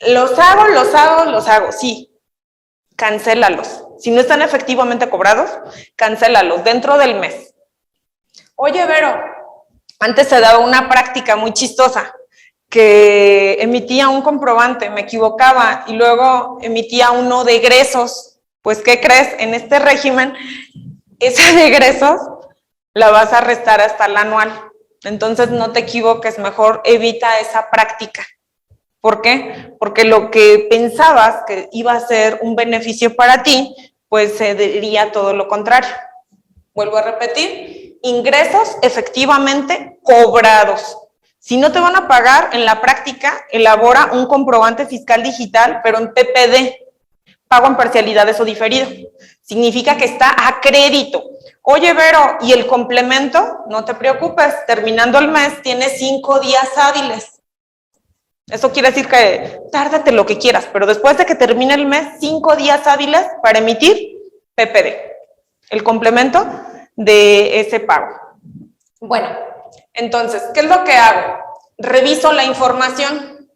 los hago, sí, cancélalos. Si no están efectivamente cobrados, cancélalos dentro del mes. Oye, Vero, antes se daba una práctica muy chistosa, que emitía un comprobante, me equivocaba, y luego emitía uno de egresos. Pues, ¿qué crees? En este régimen, esa de egresos la vas a restar hasta el anual. Entonces, no te equivoques, mejor evita esa práctica. ¿Por qué? Porque lo que pensabas que iba a ser un beneficio para ti, pues se diría todo lo contrario. Vuelvo a repetir, ingresos efectivamente cobrados. Si no te van a pagar, en la práctica, elabora un comprobante fiscal digital, pero en PPD, pago en parcialidades o diferido. Significa que está a crédito. Oye, Vero, ¿y el complemento? No te preocupes, terminando el mes tienes 5 días hábiles. Eso quiere decir que tárdate lo que quieras, pero después de que termine el mes, 5 días hábiles para emitir PPD, el complemento de ese pago. Bueno, entonces, ¿qué es lo que hago? Reviso la información.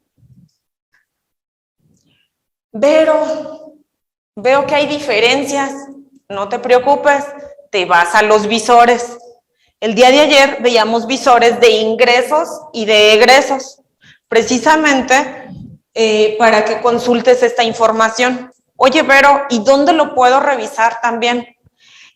Veo que hay diferencias. No te preocupes, te vas a los visores. El día de ayer veíamos visores de ingresos y de egresos, precisamente para que consultes esta información. Oye, Vero, ¿y dónde lo puedo revisar también?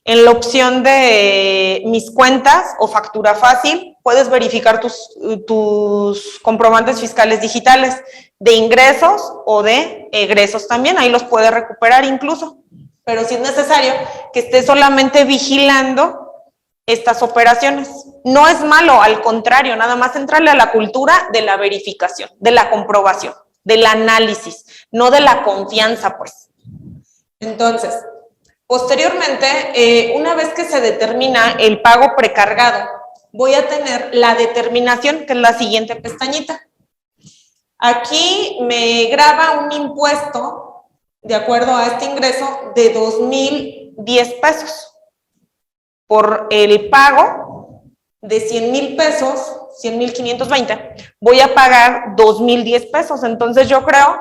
En la opción de mis cuentas o factura fácil, puedes verificar tus comprobantes fiscales digitales de ingresos o de egresos también, ahí los puedes recuperar incluso. Pero sí es necesario que estés solamente vigilando estas operaciones. No es malo, al contrario, nada más entrarle a la cultura de la verificación, de la comprobación, del análisis, no de la confianza, pues. Entonces, posteriormente, una vez que se determina el pago precargado, voy a tener la determinación, que es la siguiente pestañita. Aquí me graba un impuesto, de acuerdo a este ingreso, de 2,010 pesos. Por el pago de 100,000 pesos, 100,520, voy a pagar 2,010 pesos. Entonces yo creo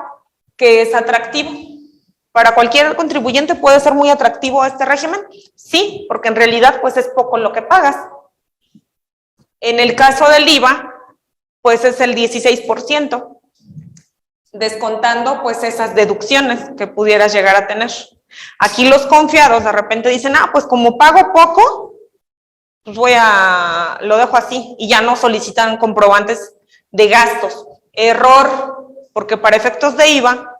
que es atractivo. ¿Para cualquier contribuyente puede ser muy atractivo este régimen? Sí, porque en realidad pues es poco lo que pagas. En el caso del IVA, pues es el 16%, descontando pues esas deducciones que pudieras llegar a tener. Aquí los confiados de repente dicen, pues como pago poco, pues lo dejo así y ya no solicitan comprobantes de gastos. Error, porque para efectos de IVA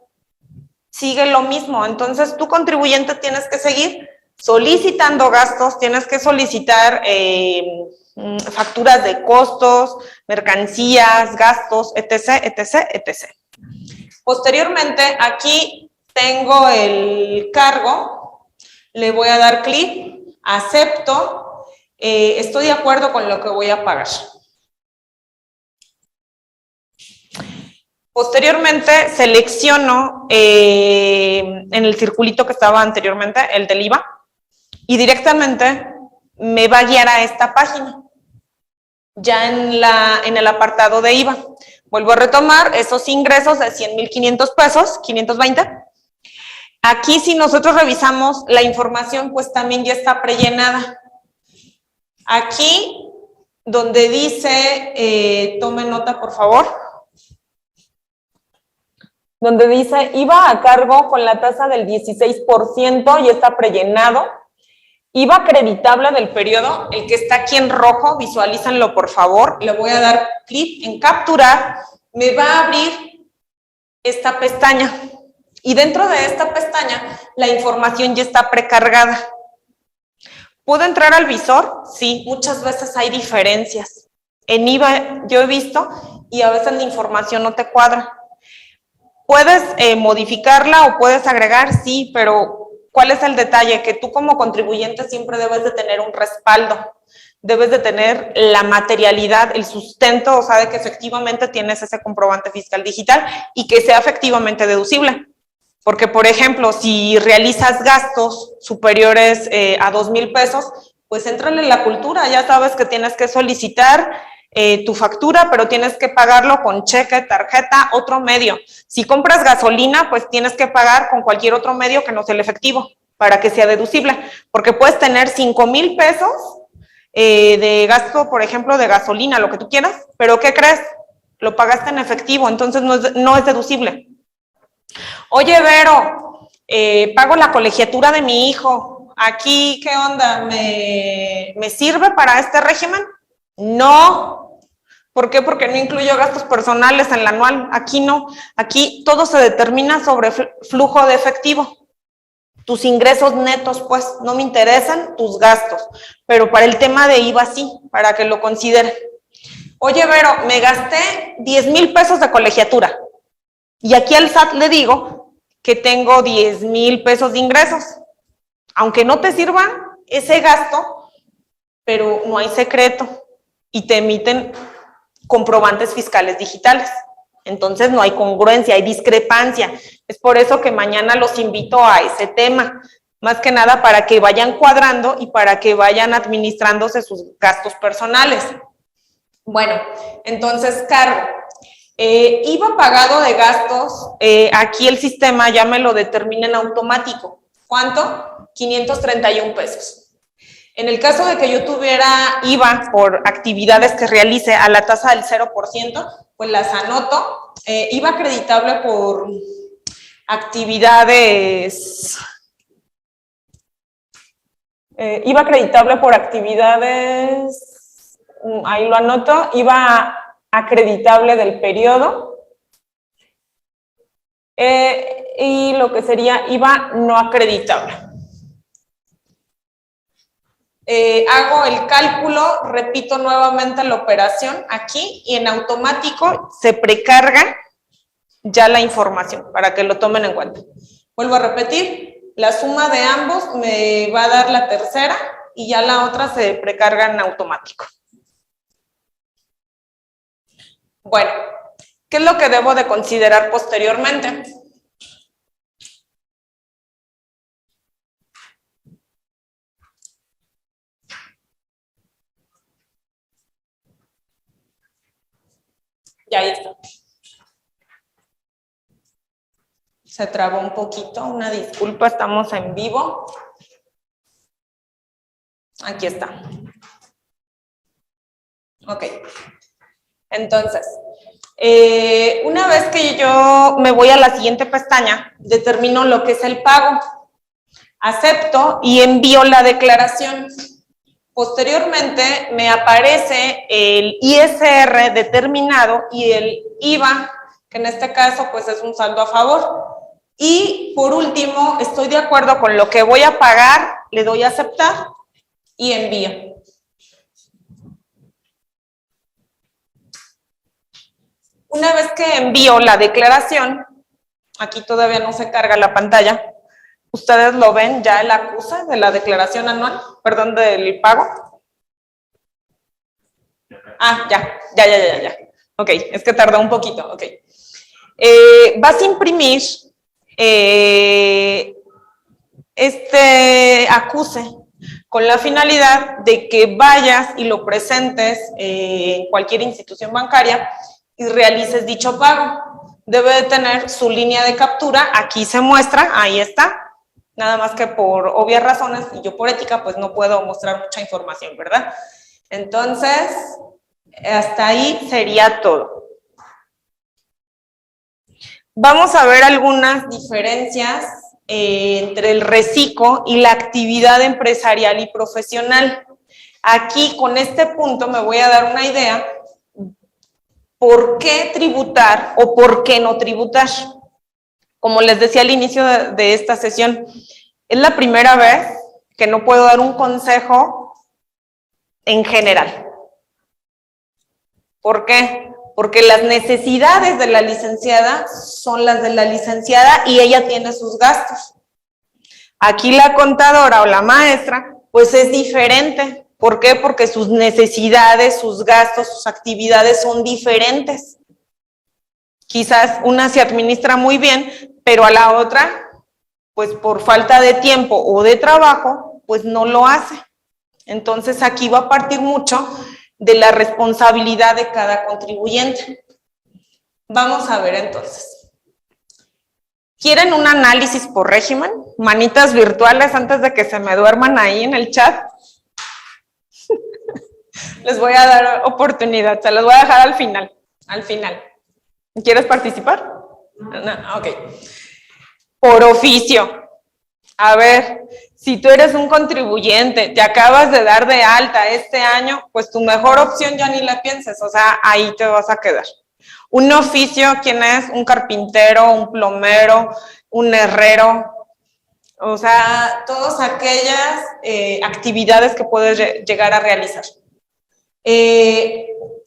sigue lo mismo. Entonces, tu contribuyente tienes que seguir solicitando gastos, tienes que solicitar facturas de costos, mercancías, gastos, etc., etc., etc. Posteriormente, aquí tengo el cargo, le voy a dar clic, acepto, estoy de acuerdo con lo que voy a pagar. Posteriormente selecciono en el circulito que estaba anteriormente, el del IVA, y directamente me va a guiar a esta página, ya en el apartado de IVA. Vuelvo a retomar esos ingresos de 100,500 pesos, 520. Aquí si nosotros revisamos la información, pues también ya está prellenada. Aquí donde dice, tome nota por favor, donde dice IVA a cargo con la tasa del 16%, ya está prellenado. IVA acreditable del periodo, el que está aquí en rojo, visualízanlo por favor. Le voy a dar clic en capturar, me va a abrir esta pestaña. Y dentro de esta pestaña, la información ya está precargada. ¿Puedo entrar al visor? Sí, muchas veces hay diferencias. En IVA yo he visto y a veces la información no te cuadra. ¿Puedes modificarla o puedes agregar? Sí, pero ¿cuál es el detalle? Que tú como contribuyente siempre debes de tener un respaldo, debes de tener la materialidad, el sustento, o sea, de que efectivamente tienes ese comprobante fiscal digital y que sea efectivamente deducible. Porque, por ejemplo, si realizas gastos superiores a 2,000 pesos, pues éntrale en la cultura, ya sabes que tienes que solicitar tu factura, pero tienes que pagarlo con cheque, tarjeta, otro medio. Si compras gasolina, pues tienes que pagar con cualquier otro medio que no sea el efectivo, para que sea deducible, porque puedes tener 5,000 pesos de gasto, por ejemplo, de gasolina, lo que tú quieras, pero ¿qué crees? Lo pagaste en efectivo, entonces no es deducible. Oye, Vero, pago la colegiatura de mi hijo. Aquí, ¿qué onda? ¿Me sirve para este régimen? No. ¿Por qué? Porque no incluyo gastos personales en la anual. Aquí no. Aquí todo se determina sobre flujo de efectivo. Tus ingresos netos, pues, no me interesan tus gastos. Pero para el tema de IVA sí, para que lo considere. Oye, Vero, me gasté 10,000 pesos de colegiatura. Y aquí al SAT le digo que tengo 10,000 pesos de ingresos. Aunque no te sirva ese gasto, pero no hay secreto y te emiten comprobantes fiscales digitales. Entonces no hay congruencia, hay discrepancia. Es por eso que mañana los invito a ese tema, más que nada para que vayan cuadrando y para que vayan administrándose sus gastos personales. Bueno, entonces cargo. IVA pagado de gastos, aquí el sistema ya me lo determina en automático. ¿Cuánto? 531 pesos. En el caso de que yo tuviera IVA por actividades que realice a la tasa del 0%, pues las anoto. IVA acreditable por actividades... IVA acreditable por actividades, ahí lo anoto. IVA acreditable del periodo. Y lo que sería IVA no acreditable. Hago el cálculo, repito nuevamente la operación aquí y en automático se precarga ya la información para que lo tomen en cuenta. Vuelvo a repetir, la suma de ambos me va a dar la tercera y ya la otra se precarga en automático. Bueno, ¿qué es lo que debo de considerar posteriormente? Ya ahí está. Se trabó un poquito, una disculpa, estamos en vivo. Aquí está. Ok. Entonces, una vez que yo me voy a la siguiente pestaña, determino lo que es el pago. Acepto y envío la declaración. Posteriormente me aparece el ISR determinado y el IVA, que en este caso pues es un saldo a favor. Y por último, estoy de acuerdo con lo que voy a pagar, le doy a aceptar y envío. Una vez que envío la declaración, aquí todavía no se carga la pantalla, ustedes lo ven ya el acuse de la declaración anual, perdón, del pago. Ah, ya. Ok, es que tardó un poquito, ok. Vas a imprimir este acuse con la finalidad de que vayas y lo presentes en cualquier institución bancaria y realices dicho pago. Debe de tener su línea de captura, aquí se muestra, ahí está. Nada más que por obvias razones, y yo por ética, pues no puedo mostrar mucha información, ¿verdad? Entonces, hasta ahí sería todo. Vamos a ver algunas diferencias entre el reciclo y la actividad empresarial y profesional. Aquí, con este punto, me voy a dar una idea por qué tributar o por qué no tributar. Como les decía al inicio de esta sesión, es la primera vez que no puedo dar un consejo en general. ¿Por qué? Porque las necesidades de la licenciada son las de la licenciada y ella tiene sus gastos. Aquí la contadora o la maestra, pues es diferente. ¿Por qué? Porque sus necesidades, sus gastos, sus actividades son diferentes. Quizás una se administra muy bien, pero a la otra, pues por falta de tiempo o de trabajo, pues no lo hace. Entonces aquí va a partir mucho de la responsabilidad de cada contribuyente. Vamos a ver entonces. ¿Quieren un análisis por régimen? Manitas virtuales antes de que se me duerman ahí en el chat. Les voy a dar oportunidad, se las voy a dejar al final. ¿Quieres participar? No, ok. Por oficio. A ver, si tú eres un contribuyente, te acabas de dar de alta este año, pues tu mejor opción ya ni la pienses, o sea, ahí te vas a quedar. Un oficio, ¿quién es? Un carpintero, un plomero, un herrero, o sea, todas aquellas actividades que puedes llegar a realizar.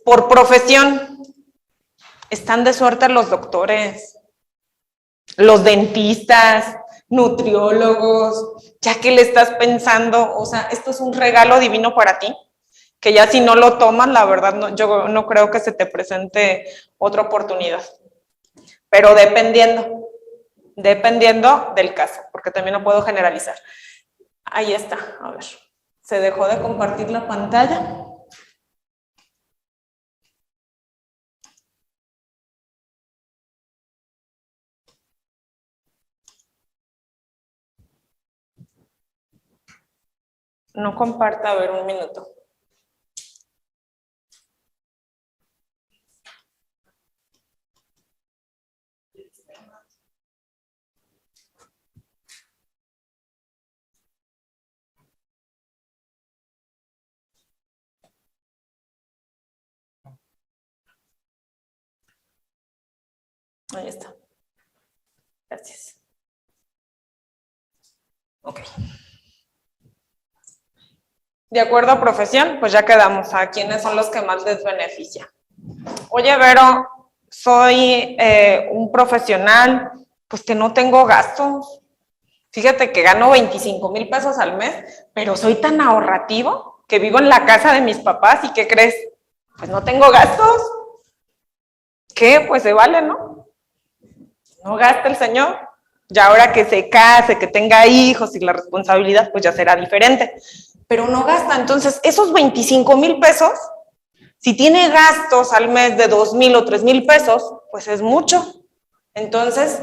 Por profesión, están de suerte los doctores, los dentistas, nutriólogos, ya que le estás pensando, o sea, esto es un regalo divino para ti, que ya si no lo tomas, la verdad, no, yo no creo que se te presente otra oportunidad. Pero dependiendo del caso, porque también no puedo generalizar. Ahí está, a ver, se dejó de compartir la pantalla. No comparta, a ver, un minuto. Ahí está. Gracias. Ok. De acuerdo a profesión, pues ya quedamos a quiénes son los que más les beneficia. Oye, Vero, soy un profesional, pues que no tengo gastos. Fíjate que gano 25,000 pesos al mes, pero soy tan ahorrativo que vivo en la casa de mis papás y ¿qué crees? Pues no tengo gastos. ¿Qué? Pues se vale, ¿no? No gasta el señor. Ya ahora que se case, que tenga hijos y la responsabilidad, pues ya será diferente. Pero no gasta. Entonces, esos 25,000 pesos, si tiene gastos al mes de 2,000 o 3,000 pesos, pues es mucho. Entonces,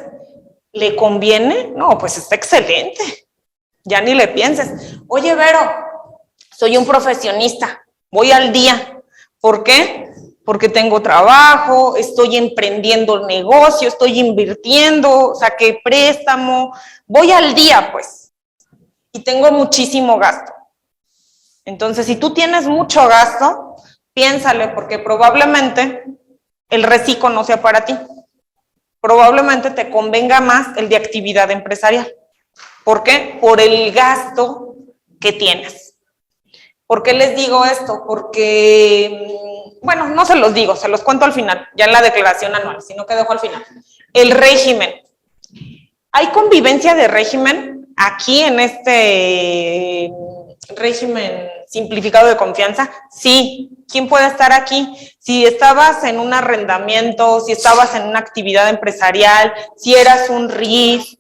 ¿le conviene? No, pues está excelente. Ya ni le pienses. Oye, Vero, soy un profesionista, voy al día. ¿Por qué? Porque tengo trabajo, estoy emprendiendo el negocio, estoy invirtiendo, saqué préstamo, voy al día, pues. Y tengo muchísimo gasto. Entonces, si tú tienes mucho gasto, piénsale, porque probablemente el reciclo no sea para ti. Probablemente te convenga más el de actividad empresarial. ¿Por qué? Por el gasto que tienes. ¿Por qué les digo esto? Porque, bueno, no se los digo, se los cuento al final, ya en la declaración anual, sino que dejo al final. El régimen. ¿Hay convivencia de régimen aquí en este régimen simplificado de confianza? Sí. ¿Quién puede estar aquí? Si estabas en un arrendamiento, si estabas en una actividad empresarial, si eras un RIF,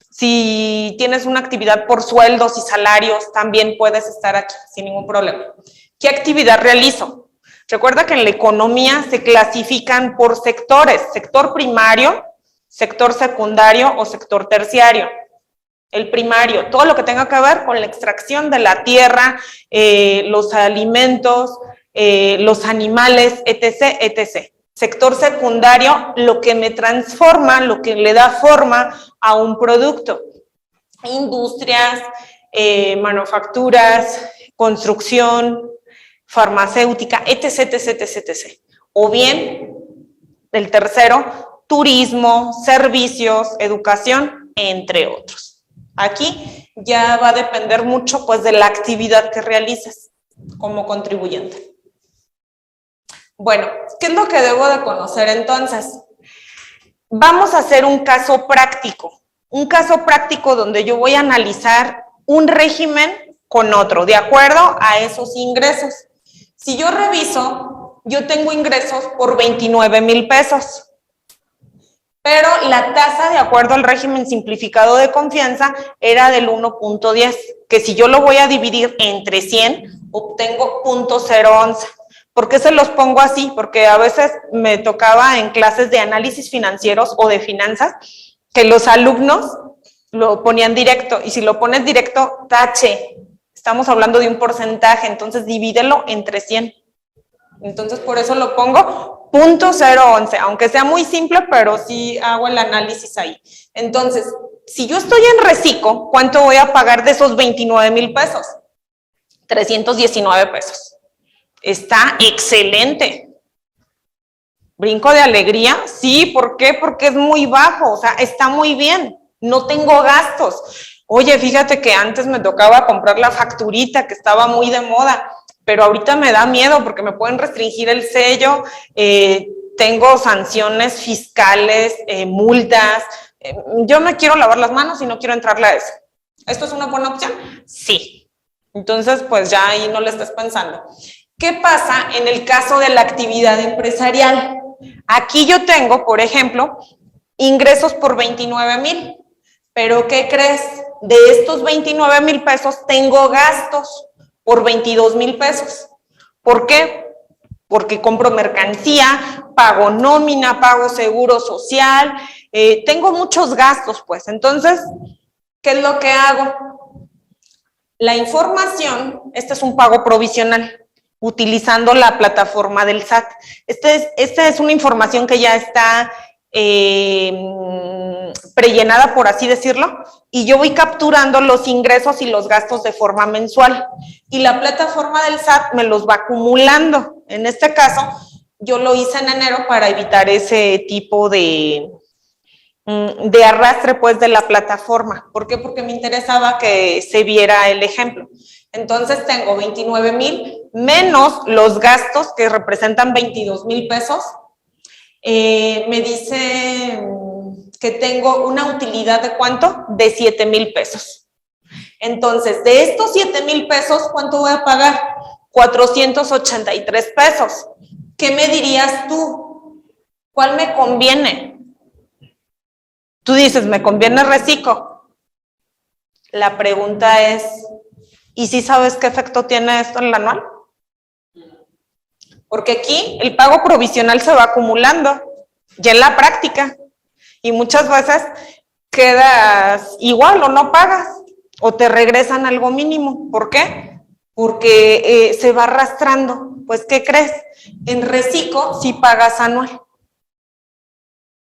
si tienes una actividad por sueldos y salarios, también puedes estar aquí sin ningún problema. ¿Qué actividad realizo? Recuerda que en la economía se clasifican por sectores, sector primario, sector secundario o sector terciario. El primario, todo lo que tenga que ver con la extracción de la tierra, los alimentos, los animales, etc., etc. Sector secundario, lo que me transforma, lo que le da forma a un producto. Industrias, manufacturas, construcción, farmacéutica, etc., etc., etc. O bien, el tercero, turismo, servicios, educación, entre otros. Aquí ya va a depender mucho, pues, de la actividad que realices como contribuyente. Bueno, ¿qué es lo que debo de conocer entonces? Vamos a hacer un caso práctico donde yo voy a analizar un régimen con otro, de acuerdo a esos ingresos. Si yo reviso, yo tengo ingresos por 29,000 pesos, pero la tasa, de acuerdo al régimen simplificado de confianza, era del 1.10, que si yo lo voy a dividir entre 100, obtengo 0.011. ¿Por qué se los pongo así? Porque a veces me tocaba en clases de análisis financieros o de finanzas que los alumnos lo ponían directo, y si lo pones directo, tache. Estamos hablando de un porcentaje, entonces divídelo entre 100. Entonces por eso lo pongo 0.011, aunque sea muy simple, pero sí hago el análisis ahí. Entonces, si yo estoy en reciclo, ¿cuánto voy a pagar de esos 29,000 pesos? 319 pesos. Está excelente. ¿Brinco de alegría? Sí, ¿por qué? Porque es muy bajo, o sea, está muy bien. No tengo gastos. Oye, fíjate que antes me tocaba comprar la facturita, que estaba muy de moda, pero ahorita me da miedo porque me pueden restringir el sello, tengo sanciones fiscales, multas. Yo me quiero lavar las manos y no quiero entrarle a eso. ¿Esto es una buena opción? Sí. Entonces, pues ya ahí no le estés pensando. ¿Qué pasa en el caso de la actividad empresarial? Aquí yo tengo, por ejemplo, ingresos por 29,000, pero ¿qué crees? De estos 29,000 pesos tengo gastos por 22,000 pesos. ¿Por qué? Porque compro mercancía, pago nómina, pago seguro social, tengo muchos gastos, pues. Entonces, ¿qué es lo que hago? La información, este es un pago provisional, utilizando la plataforma del SAT. Esta es una información que ya está prellenada, por así decirlo, y yo voy capturando los ingresos y los gastos de forma mensual. Y la plataforma del SAT me los va acumulando. En este caso, yo lo hice en enero para evitar ese tipo de arrastre, pues, de la plataforma. ¿Por qué? Porque me interesaba que se viera el ejemplo. Entonces, tengo 29,000 menos los gastos, que representan 22,000 pesos. Me dice que tengo una utilidad de ¿cuánto? De 7,000 pesos. Entonces, de estos 7,000 pesos, ¿cuánto voy a pagar? 483 pesos. ¿Qué me dirías tú? ¿Cuál me conviene? Tú dices, ¿me conviene Recico? La pregunta es, ¿y si sabes qué efecto tiene esto en el anual? Porque aquí el pago provisional se va acumulando, ya en la práctica, y muchas veces quedas igual o no pagas, o te regresan algo mínimo. ¿Por qué? Porque se va arrastrando. Pues, ¿qué crees? En Recico sí pagas anual.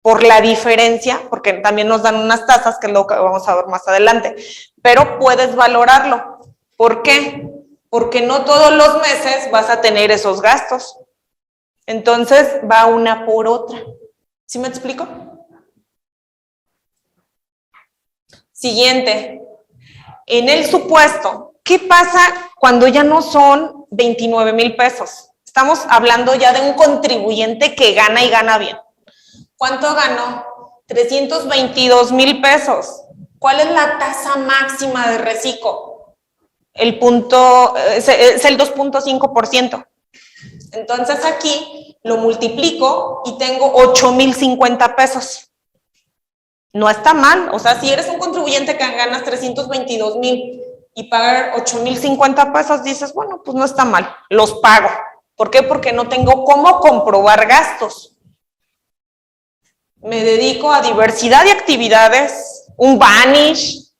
Por la diferencia, porque también nos dan unas tasas, que es lo que vamos a ver más adelante, pero puedes valorarlo. ¿Por qué? Porque no todos los meses vas a tener esos gastos. Entonces, va una por otra. ¿Sí me explico? Siguiente. En el supuesto, ¿qué pasa cuando ya no son 29,000 pesos? Estamos hablando ya de un contribuyente que gana y gana bien. ¿Cuánto ganó? 322,000 pesos. ¿Cuál es la tasa máxima de Recico? El punto, es el 2.5%. Entonces aquí lo multiplico y tengo 8,050 pesos. No está mal. O sea, si eres un contribuyente que ganas 322,000 y pagar 8,050 pesos, dices, bueno, pues no está mal, los pago. ¿Por qué? Porque no tengo cómo comprobar gastos. Me dedico a diversidad de actividades, un vanish,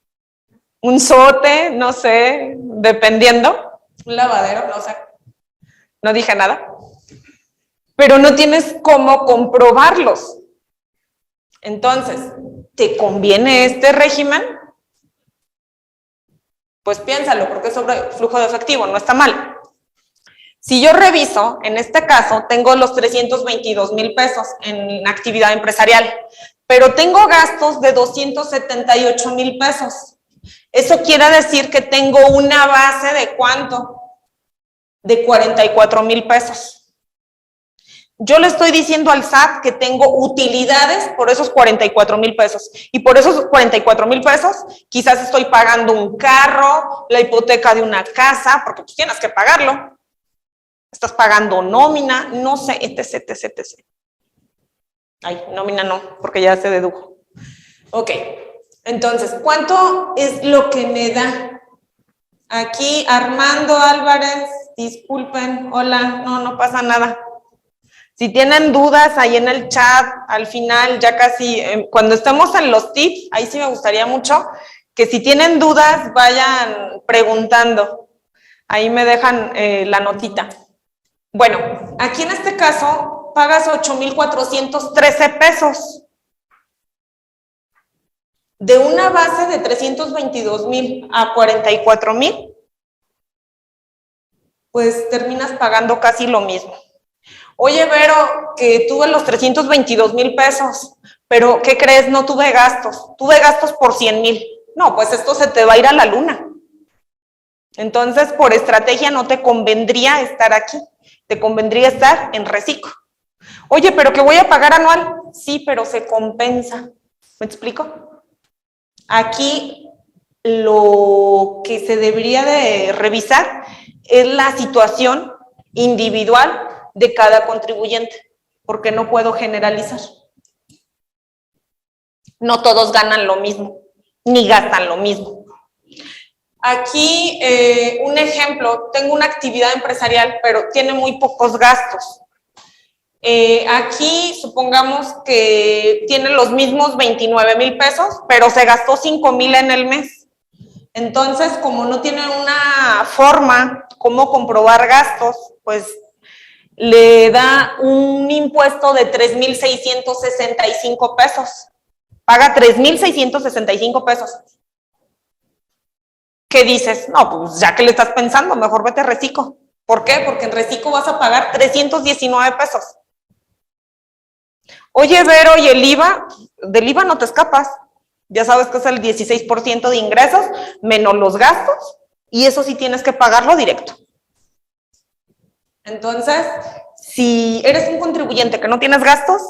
un sote, no sé, dependiendo, un lavadero, no sé, no dije nada, pero no tienes cómo comprobarlos. Entonces, ¿te conviene este régimen? Pues piénsalo, porque es sobre flujo de efectivo, no está mal. Si yo reviso, en este caso, tengo los 322,000 pesos en actividad empresarial, pero tengo gastos de 278,000 pesos. Eso quiere decir que tengo una base de ¿cuánto? De 44,000 pesos. Yo le estoy diciendo al SAT que tengo utilidades por esos 44,000 pesos. Y por esos 44,000 pesos, quizás estoy pagando un carro, la hipoteca de una casa, porque pues tienes que pagarlo. Estás pagando nómina, no sé, etc, etc, etc. Ay, nómina no, porque ya se dedujo. Ok, entonces, ¿cuánto es lo que me da? Aquí, Armando Álvarez, disculpen, hola, no pasa nada. Si tienen dudas ahí en el chat, al final, ya casi, cuando estemos en los tips, ahí sí me gustaría mucho que si tienen dudas, vayan preguntando. Ahí me dejan la notita. Bueno, aquí en este caso pagas 8,413 pesos. De una base de 322,000 a 44,000, pues terminas pagando casi lo mismo. Oye, Vero, que tuve los 322,000 pesos, pero ¿qué crees? No tuve gastos. Tuve gastos por 100,000. No, pues esto se te va a ir a la luna. Entonces, por estrategia no te convendría estar aquí. Te convendría estar en Recico. Oye, ¿pero que voy a pagar anual? Sí, pero se compensa. ¿Me explico? Aquí lo que se debería de revisar es la situación individual de cada contribuyente, porque no puedo generalizar. No todos ganan lo mismo, ni gastan lo mismo. Aquí un ejemplo, tengo una actividad empresarial, pero tiene muy pocos gastos. Aquí supongamos que tiene los mismos 29,000 pesos, pero se gastó 5,000 en el mes. Entonces, como no tiene una forma cómo comprobar gastos, pues le da un impuesto de 3,665 pesos. Paga 3,665 pesos. ¿Qué dices? No, pues ya que le estás pensando, mejor vete a Recico. ¿Por qué? Porque en Recico vas a pagar 319 pesos. Oye, Vero, ¿y el IVA? Del IVA no te escapas. Ya sabes que es el 16% de ingresos menos los gastos, y eso sí tienes que pagarlo directo. Entonces, si eres un contribuyente que no tienes gastos,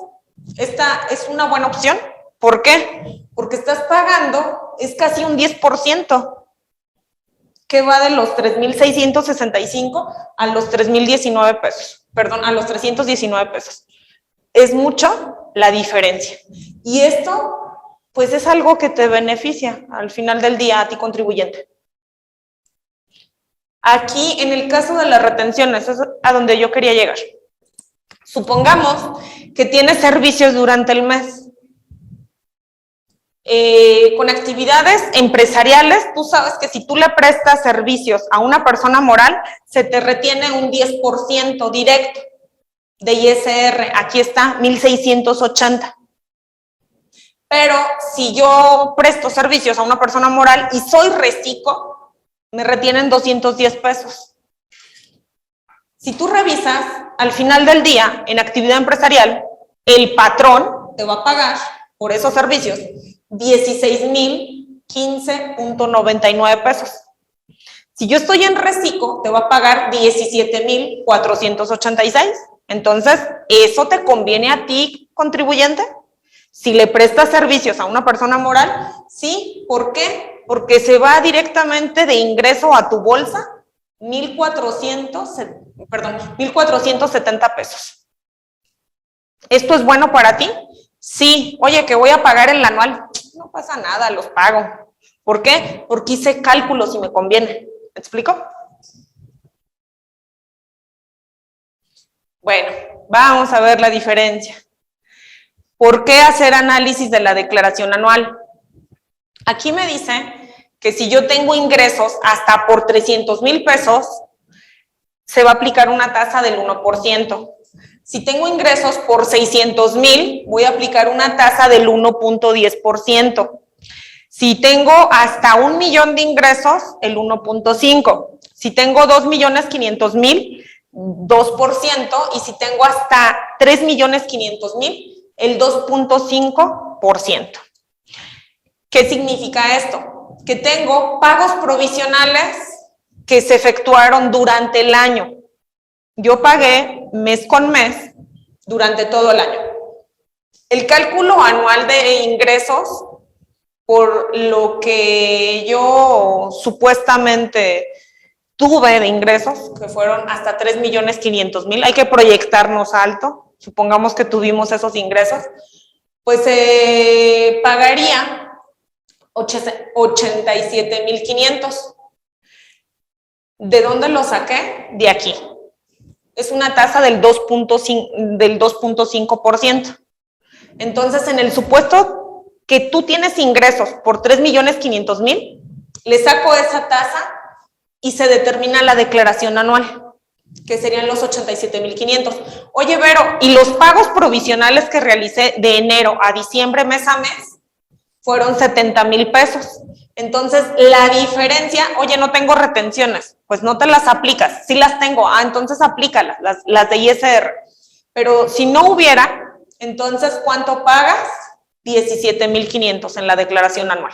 esta es una buena opción. ¿Por qué? Porque estás pagando, es casi un 10%, que va de los 3,665 a los 3,019 pesos. Perdón, a los 319 pesos. Es mucho la diferencia. Y esto, pues es algo que te beneficia al final del día a ti contribuyente. Aquí, en el caso de las retenciones, es a donde yo quería llegar. Supongamos que tienes servicios durante el mes. Con actividades empresariales, tú sabes que si tú le prestas servicios a una persona moral, se te retiene un 10% directo de ISR. Aquí está, 1,680. Pero si yo presto servicios a una persona moral y soy Recico, me retienen 210 pesos. Si tú revisas, al final del día, en actividad empresarial, el patrón te va a pagar por esos servicios 16,015.99 pesos. Si yo estoy en Recico, te va a pagar 17,486. Entonces, ¿eso te conviene a ti, contribuyente? Si le prestas servicios a una persona moral, sí. ¿Por qué? Porque se va directamente de ingreso a tu bolsa 1,470 pesos. ¿Esto es bueno para ti? Sí. Oye, que voy a pagar el anual. No pasa nada, los pago. ¿Por qué? Porque hice cálculos y me conviene. ¿Me explico? Bueno, vamos a ver la diferencia. ¿Por qué hacer análisis de la declaración anual? Aquí me dice que si yo tengo ingresos hasta por 300,000 pesos, se va a aplicar una tasa del 1%. Si tengo ingresos por 600,000, voy a aplicar una tasa del 1.10%. Si tengo hasta 1,000,000 de ingresos, el 1.5%. Si tengo 2,500,000, 2%. Y si tengo hasta 3,500,000, el 2.5%. ¿Qué significa esto? Que tengo pagos provisionales que se efectuaron durante el año. Yo pagué mes con mes durante todo el año. El cálculo anual de ingresos, por lo que yo supuestamente tuve de ingresos, que fueron hasta 3,500,000, hay que proyectarnos alto, supongamos que tuvimos esos ingresos, pues pagaría 87,500. ¿De dónde lo saqué? De aquí. Es una tasa del 2.5%. Entonces, en el supuesto que tú tienes ingresos por 3,500,000, le saco esa tasa y se determina la declaración anual, que serían los 87,500. Oye, Vero, ¿y los pagos provisionales que realicé de enero a diciembre, mes a mes? Fueron 70,000 pesos. Entonces, la diferencia, oye, no tengo retenciones, pues no te las aplicas. Sí las tengo, entonces aplícalas, las de ISR. Pero si no hubiera, entonces, ¿cuánto pagas? 17,500 en la declaración anual.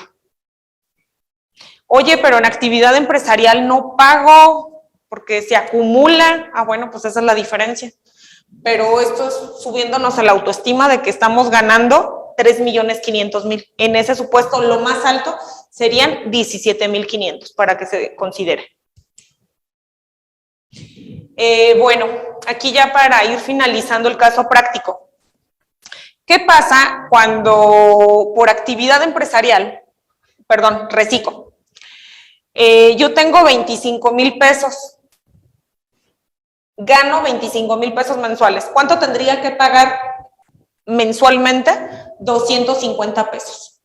Oye, pero en actividad empresarial no pago porque se acumula. Bueno, pues esa es la diferencia. Pero esto es subiéndonos a la autoestima de que estamos ganando 3,500,000. En ese supuesto, lo más alto serían 17,500 para que se considere. Bueno, aquí ya para ir finalizando el caso práctico. ¿Qué pasa cuando por actividad empresarial, perdón, reciclo, yo tengo 25,000 pesos, gano 25,000 pesos mensuales? ¿Cuánto tendría que pagar mensualmente? 250 pesos.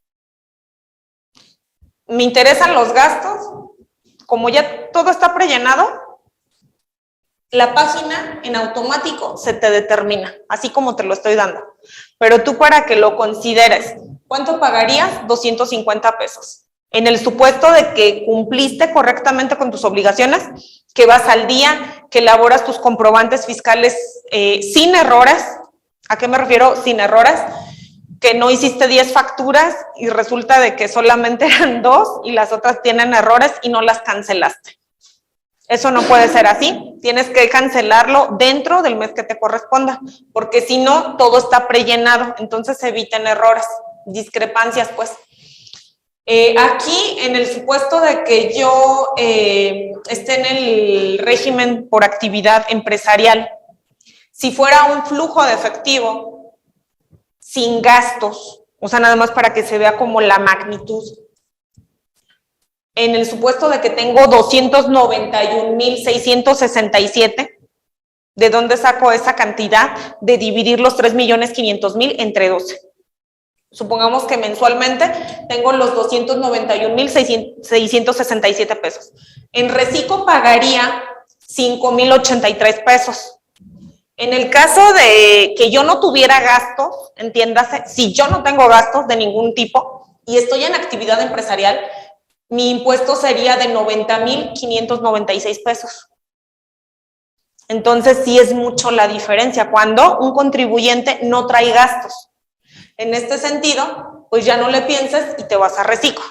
Me interesan los gastos, como ya todo está prellenado, la página en automático se te determina, así como te lo estoy dando. Pero tú, para que lo consideres, ¿cuánto pagarías? 250 pesos. En el supuesto de que cumpliste correctamente con tus obligaciones, que vas al día, que elaboras tus comprobantes fiscales sin errores. ¿A qué me refiero sin errores? Que no hiciste 10 facturas y resulta de que solamente eran 2 y las otras tienen errores y no las cancelaste. Eso no puede ser así. Tienes que cancelarlo dentro del mes que te corresponda, porque si no, todo está prellenado. Entonces se evitan errores, discrepancias, pues. Aquí, en el supuesto de que yo esté en el régimen por actividad empresarial, si fuera un flujo de efectivo sin gastos, o sea, nada más para que se vea como la magnitud. En el supuesto de que tengo 291,667, ¿de dónde saco esa cantidad? De dividir los 3,500,000 entre 12. Supongamos que mensualmente tengo los 291,667 pesos. En reciclo pagaría 5,083 pesos. En el caso de que yo no tuviera gastos, entiéndase, si yo no tengo gastos de ningún tipo y estoy en actividad empresarial, mi impuesto sería de 90,596 pesos. Entonces, sí es mucho la diferencia cuando un contribuyente no trae gastos. En este sentido, pues ya no le pienses y te vas a reciclo.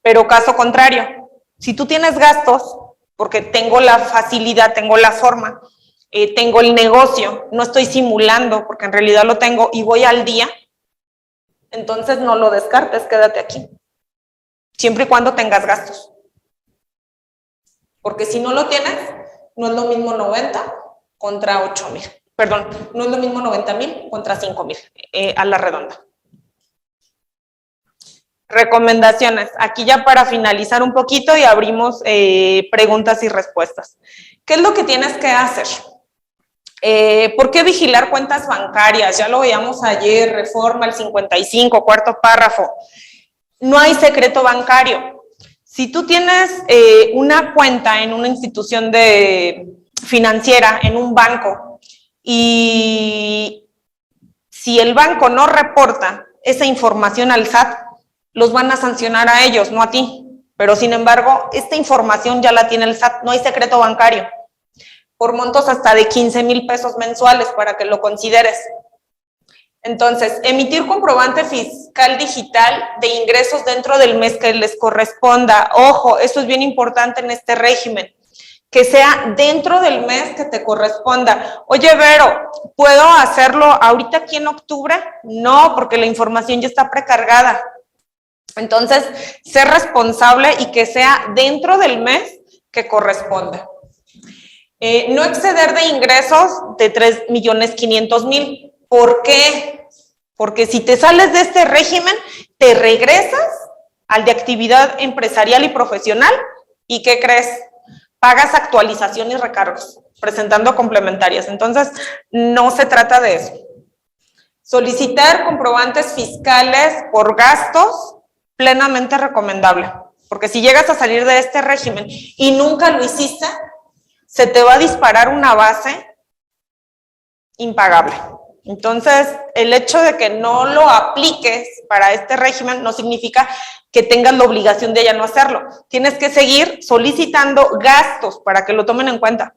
Pero caso contrario, si tú tienes gastos, porque tengo la facilidad, tengo la forma, tengo el negocio, no estoy simulando porque en realidad lo tengo y voy al día, entonces no lo descartes, quédate aquí. Siempre y cuando tengas gastos. Porque si no lo tienes, no es lo mismo 90 contra 8,000. Perdón, no es lo mismo 90,000 contra 5,000, a la redonda. Recomendaciones. Aquí ya para finalizar un poquito y abrimos preguntas y respuestas. ¿Qué es lo que tienes que hacer? ¿Por qué vigilar cuentas bancarias? Ya lo veíamos ayer, reforma el 55, cuarto párrafo. No hay secreto bancario. Si tú tienes una cuenta en una institución financiera, en un banco, y si el banco no reporta esa información al SAT, los van a sancionar a ellos, no a ti. Pero sin embargo, esta información ya la tiene el SAT, no hay secreto bancario. Por montos hasta de 15,000 pesos mensuales, para que lo consideres. Entonces, emitir comprobante fiscal digital de ingresos dentro del mes que les corresponda. Ojo, eso es bien importante en este régimen, que sea dentro del mes que te corresponda. Oye, Vero, ¿puedo hacerlo ahorita aquí en octubre? No, porque la información ya está precargada. Entonces, ser responsable y que sea dentro del mes que corresponde. No exceder de ingresos de 3,500,000. ¿Por qué? Porque si te sales de este régimen, te regresas al de actividad empresarial y profesional. ¿Y qué crees? Pagas actualización y recargos, presentando complementarias. Entonces, no se trata de eso. Solicitar comprobantes fiscales por gastos, plenamente recomendable. Porque si llegas a salir de este régimen y nunca lo hiciste, se te va a disparar una base impagable. Entonces, el hecho de que no lo apliques para este régimen no significa que tengas la obligación de ya no hacerlo. Tienes que seguir solicitando gastos para que lo tomen en cuenta.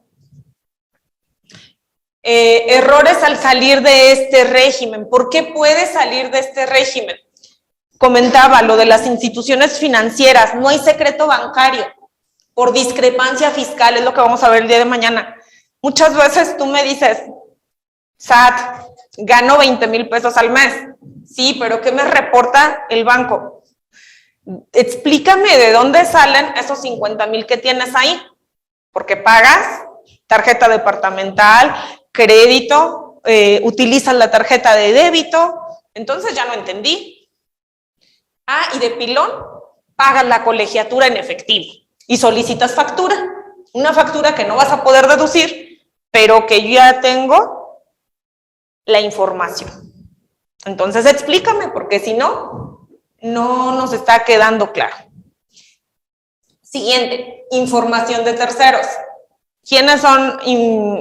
Errores al salir de este régimen. ¿Por qué puedes salir de este régimen? Comentaba lo de las instituciones financieras. No hay secreto bancario por discrepancia fiscal, es lo que vamos a ver el día de mañana. Muchas veces tú me dices, SAT, gano 20,000 pesos al mes. Sí, pero ¿qué me reporta el banco? Explícame de dónde salen esos 50,000 que tienes ahí, porque pagas tarjeta departamental, crédito, utilizas la tarjeta de débito, entonces ya no entendí. Ah, y de pilón, pagas la colegiatura en efectivo y solicitas factura. Una factura que no vas a poder deducir, pero que yo ya tengo la información. Entonces explícame, porque si no, no nos está quedando claro. Siguiente, información de terceros. ¿Quiénes son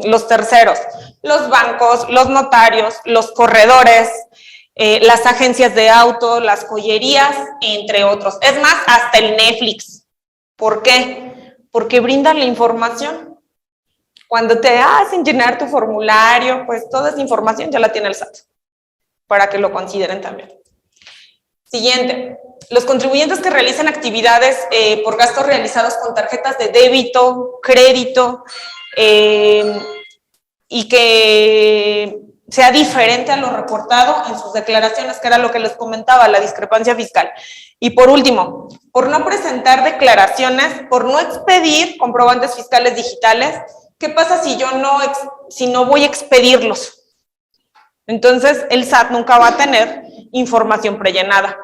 los terceros? Los bancos, los notarios, los corredores, las agencias de auto, las joyerías, entre otros. Es más, hasta el Netflix. ¿Por qué? Porque brindan la información. Cuando te hacen llenar tu formulario, pues toda esa información ya la tiene el SAT, para que lo consideren también. Siguiente, los contribuyentes que realicen actividades por gastos realizados con tarjetas de débito, crédito, y que sea diferente a lo reportado en sus declaraciones, que era lo que les comentaba, la discrepancia fiscal. Y por último, por no presentar declaraciones, por no expedir comprobantes fiscales digitales. ¿Qué pasa si yo no voy a expedirlos? Entonces, el SAT nunca va a tener información prellenada.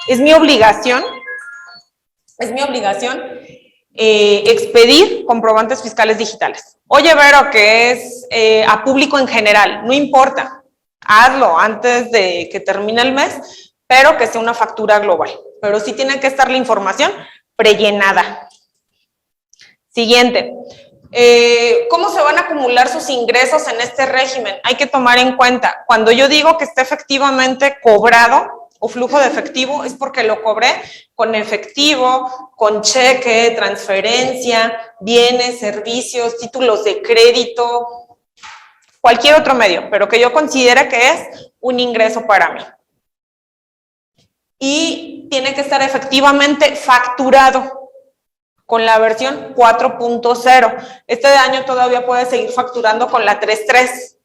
Es mi obligación expedir comprobantes fiscales digitales. Oye, Vero, que es a público en general, no importa, hazlo antes de que termine el mes, pero que sea una factura global. Pero sí tiene que estar la información prellenada. Siguiente. ¿Cómo se van a acumular sus ingresos en este régimen? Hay que tomar en cuenta, cuando yo digo que está efectivamente cobrado o flujo de efectivo, es porque lo cobré con efectivo, con cheque, transferencia, bienes, servicios, títulos de crédito, cualquier otro medio, pero que yo considere que es un ingreso para mí. Y tiene que estar efectivamente facturado con la versión 4.0. Este año todavía puede seguir facturando con la 3.3,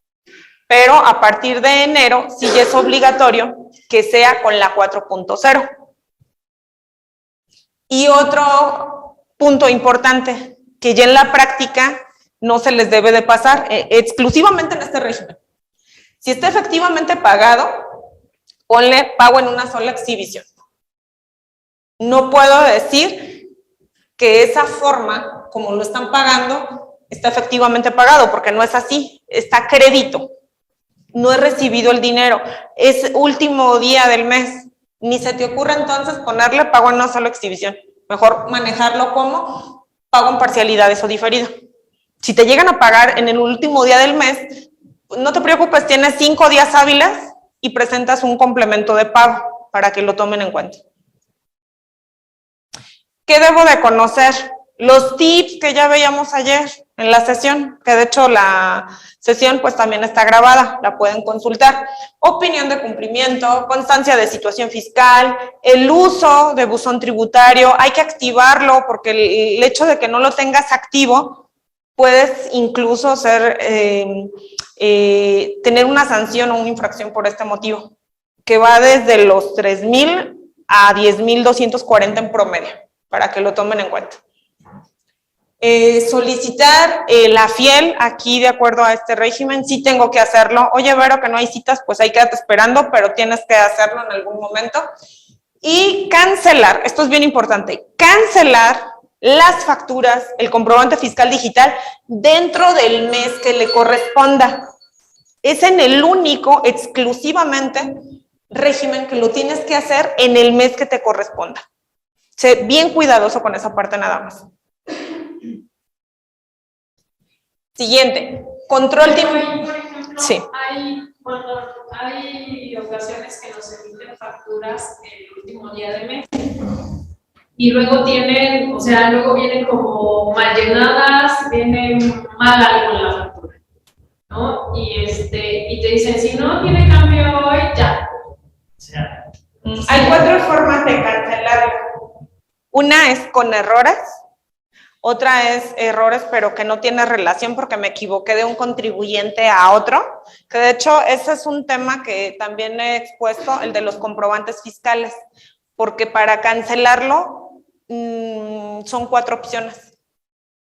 pero a partir de enero sí ya es obligatorio que sea con la 4.0. Y otro punto importante, que ya en la práctica no se les debe de pasar, exclusivamente en este régimen. Si está efectivamente pagado, ponle pago en una sola exhibición. No puedo decir que esa forma, como lo están pagando, está efectivamente pagado, porque no es así, está a crédito, no he recibido el dinero, es último día del mes, ni se te ocurre entonces ponerle pago en una sola exhibición, mejor manejarlo como pago en parcialidades o diferido. Si te llegan a pagar en el último día del mes, no te preocupes, tienes 5 días hábiles y presentas un complemento de pago para que lo tomen en cuenta. ¿Qué debo de conocer? Los tips que ya veíamos ayer en la sesión, que de hecho la sesión pues también está grabada, la pueden consultar. Opinión de cumplimiento, constancia de situación fiscal, el uso de buzón tributario, hay que activarlo porque el hecho de que no lo tengas activo, puedes incluso tener una sanción o una infracción por este motivo, que va desde los 3,000 a 10,240 en promedio, para que lo tomen en cuenta. Solicitar la FIEL, aquí de acuerdo a este régimen, sí tengo que hacerlo. Oye, Vero, que no hay citas, pues ahí quédate esperando, pero tienes que hacerlo en algún momento. Y cancelar, esto es bien importante, cancelar las facturas, el comprobante fiscal digital dentro del mes que le corresponda. Es en el único, exclusivamente, régimen que lo tienes que hacer en el mes que te corresponda. Sé bien cuidadoso con esa parte nada más. Siguiente, control de... Por ejemplo, sí. Hay ocasiones que nos emiten facturas el último día del mes y luego tienen, o sea, luego vienen como mal llenadas, vienen mal algo en la factura, ¿no? Y te dicen, si no tiene cambio hoy, ya. O sea, hay 4 formas de cancelarlo. Una es con errores, otra es errores pero que no tiene relación porque me equivoqué de un contribuyente a otro, que de hecho ese es un tema que también he expuesto, el de los comprobantes fiscales, porque para cancelarlo son 4 opciones.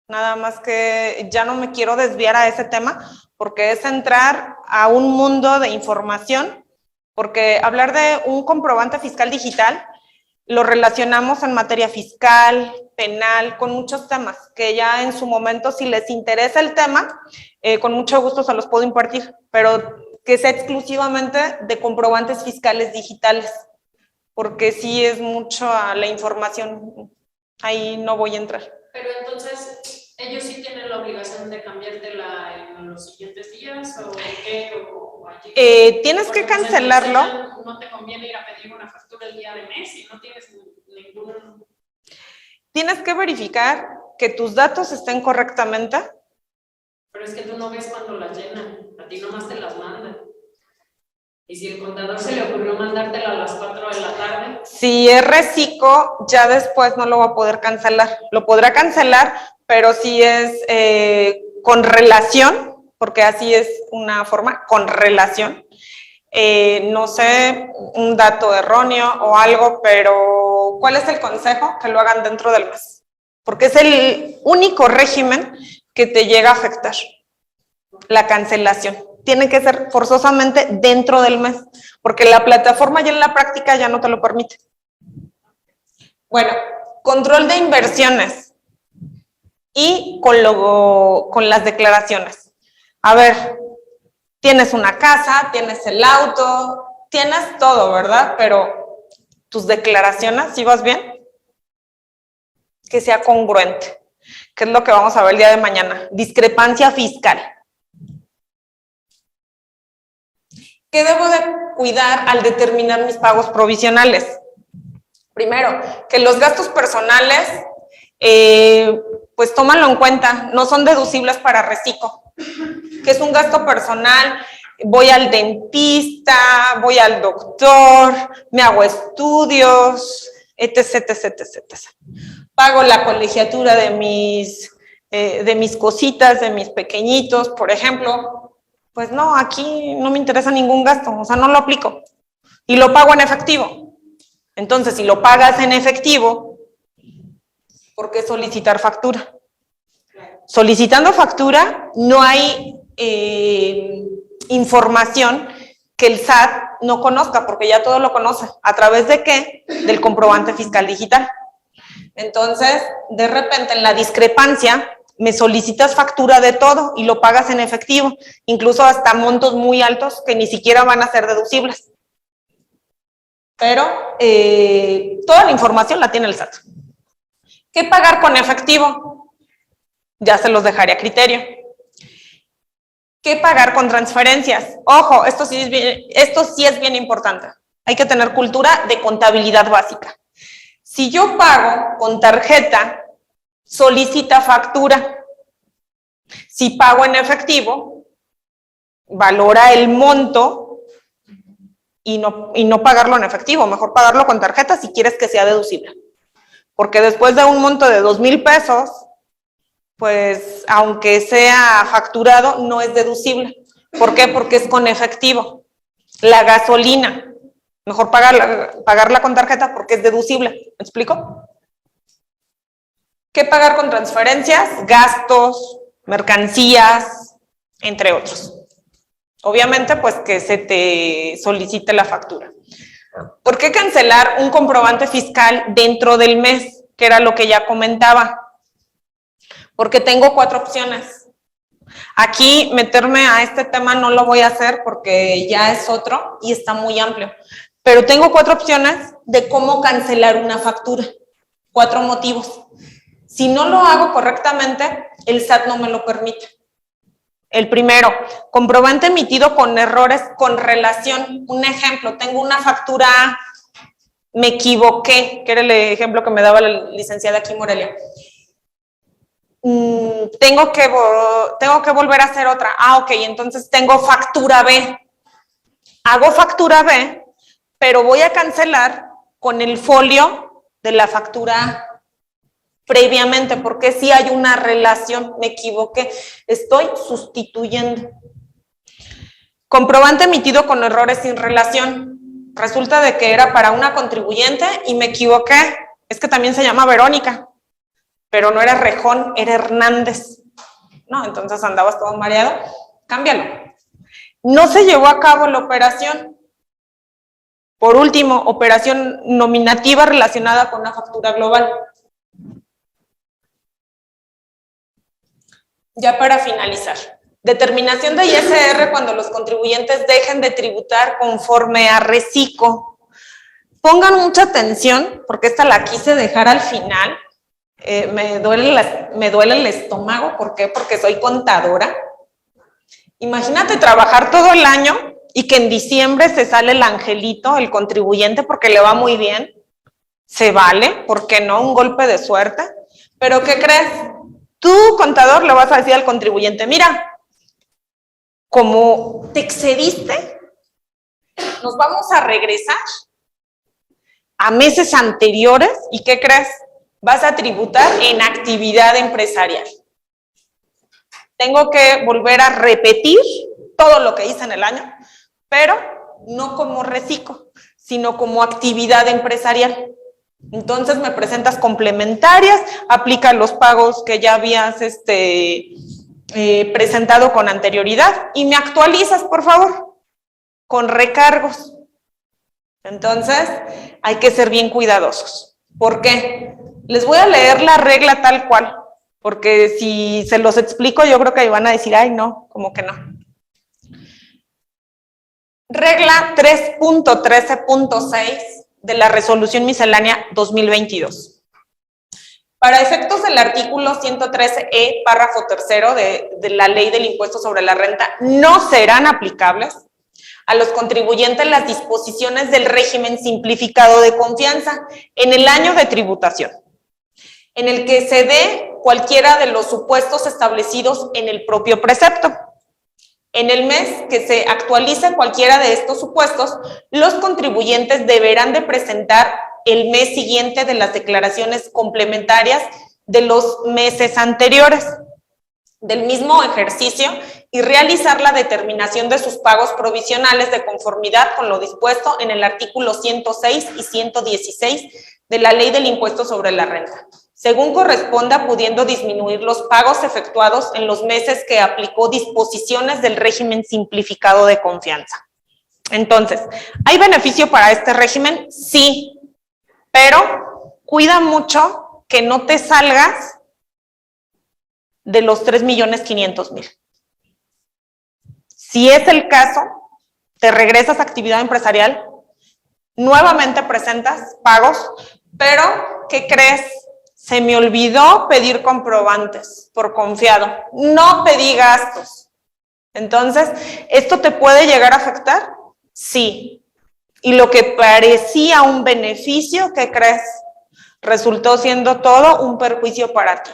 Nada más que ya no me quiero desviar a ese tema porque es entrar a un mundo de información, porque hablar de un comprobante fiscal digital lo relacionamos en materia fiscal, penal, con muchos temas, que ya en su momento, si les interesa el tema, con mucho gusto se los puedo impartir, pero que sea exclusivamente de comprobantes fiscales digitales, porque sí es mucho a la información, ahí no voy a entrar. Pero entonces, ¿ellos sí tienen la obligación de cambiártela en los siguientes días o qué? O allí? Tienes que Porque, pues, cancelarlo. no te conviene ir a pedir una factura el día de mes y no tienes ningún... Tienes que verificar que tus datos estén correctamente. Pero es que tú no ves cuando las llenan, a ti nomás te las mandan. Y si el contador se le ocurrió mandártela a las 4 de la tarde. Si es reciclo, ya después no lo va a poder cancelar. Lo podrá cancelar, pero si es con relación, porque así es una forma, con relación. No sé, un dato erróneo o algo, pero ¿cuál es el consejo? Que lo hagan dentro del mes. Porque es el único régimen que te llega a afectar, la cancelación. Tiene que ser forzosamente dentro del mes, porque la plataforma ya en la práctica ya no te lo permite. Bueno, control de inversiones y con las declaraciones. A ver, tienes una casa, tienes el auto, tienes todo, ¿verdad? Pero tus declaraciones, ¿sí vas bien? Que sea congruente, que es lo que vamos a ver el día de mañana. Discrepancia fiscal. ¿Qué debo de cuidar al determinar mis pagos provisionales? Primero, que los gastos personales, pues tómalo en cuenta, no son deducibles para reciclo. Que es un gasto personal, voy al dentista, voy al doctor, me hago estudios, etc, etc, etc, etc. Pago la colegiatura de mis cositas, de mis pequeñitos, por ejemplo. Pues no, aquí no me interesa ningún gasto, o sea, no lo aplico. Y lo pago en efectivo. Entonces, si lo pagas en efectivo, ¿por qué solicitar factura? Solicitando factura, no hay información que el SAT no conozca, porque ya todo lo conoce. ¿A través de qué? Del comprobante fiscal digital. Entonces, de repente, en la discrepancia, me solicitas factura de todo y lo pagas en efectivo, incluso hasta montos muy altos que ni siquiera van a ser deducibles. Pero toda la información la tiene el SAT. ¿Qué pagar con efectivo? Ya se los dejaré a criterio. ¿Qué pagar con transferencias? Ojo, esto sí es bien importante. Hay que tener cultura de contabilidad básica. Si yo pago con tarjeta, solicita factura. Si pago en efectivo, valora el monto y no pagarlo en efectivo, mejor pagarlo con tarjeta si quieres que sea deducible. Porque después de un monto de 2,000 pesos, pues aunque sea facturado, no es deducible. ¿Por qué? Porque es con efectivo. La gasolina, mejor pagarla con tarjeta porque es deducible. ¿Me explico? ¿Qué pagar con transferencias? Gastos, mercancías, entre otros. Obviamente, pues que se te solicite la factura. ¿Por qué cancelar un comprobante fiscal dentro del mes? Que era lo que ya comentaba. Porque tengo 4 opciones. Aquí meterme a este tema no lo voy a hacer porque ya es otro y está muy amplio. Pero tengo 4 opciones de cómo cancelar una factura. 4 motivos. Si no lo hago correctamente, el SAT no me lo permite. El primero, comprobante emitido con errores con relación. Un ejemplo, tengo una factura A, me equivoqué, que era el ejemplo que me daba la licenciada aquí Morelia. Tengo que volver a hacer otra. Ah, ok, entonces tengo factura B. Hago factura B, pero voy a cancelar con el folio de la factura A previamente, porque si hay una relación, me equivoqué, estoy sustituyendo. Comprobante emitido con errores sin relación. Resulta de que era para una contribuyente y me equivoqué. Es que también se llama Verónica. pero no era Rejón, era Hernández. No, entonces andabas todo mareado, cámbialo. No se llevó a cabo la operación. Por último, operación nominativa relacionada con una factura global. Ya para finalizar, determinación de ISR cuando los contribuyentes dejen de tributar conforme a reciclo. Pongan mucha atención, porque esta la quise dejar al final. Me duele el estómago, ¿por qué? Porque soy contadora. Imagínate trabajar todo el año y que en diciembre se sale el angelito, el contribuyente, porque le va muy bien. Se vale, ¿por qué no? Un golpe de suerte. Pero ¿qué crees? Tú, contador, le vas a decir al contribuyente, mira, como te excediste, nos vamos a regresar a meses anteriores y ¿qué crees? Vas a tributar en actividad empresarial. Tengo que volver a repetir todo lo que hice en el año, pero no como reciclo, sino como actividad empresarial. Entonces me presentas complementarias, aplica los pagos que ya habías presentado con anterioridad y me actualizas, por favor, con recargos. Entonces hay que ser bien cuidadosos. ¿Por qué? Les voy a leer la regla tal cual, porque si se los explico yo creo que ahí van a decir, ay no, como que no. Regla 3.13.6 de la Resolución Miscelánea 2022. Para efectos del artículo 113E, párrafo tercero de la Ley del Impuesto sobre la Renta, no serán aplicables a los contribuyentes las disposiciones del régimen simplificado de confianza en el año de tributación, en el que se dé cualquiera de los supuestos establecidos en el propio precepto. En el mes que se actualice cualquiera de estos supuestos, los contribuyentes deberán de presentar el mes siguiente de las declaraciones complementarias de los meses anteriores del mismo ejercicio y realizar la determinación de sus pagos provisionales de conformidad con lo dispuesto en el artículo 106 y 116 de la Ley del Impuesto sobre la Renta, según corresponda, pudiendo disminuir los pagos efectuados en los meses que aplicó disposiciones del régimen simplificado de confianza. Entonces, ¿hay beneficio para este régimen? Sí, pero cuida mucho que no te salgas de los 3.500.000. Si es el caso, te regresas a actividad empresarial, nuevamente presentas pagos, pero ¿qué crees? Se me olvidó pedir comprobantes por confiado. No pedí gastos. Entonces, ¿esto te puede llegar a afectar? Sí. Y lo que parecía un beneficio, ¿qué crees? Resultó siendo todo un perjuicio para ti.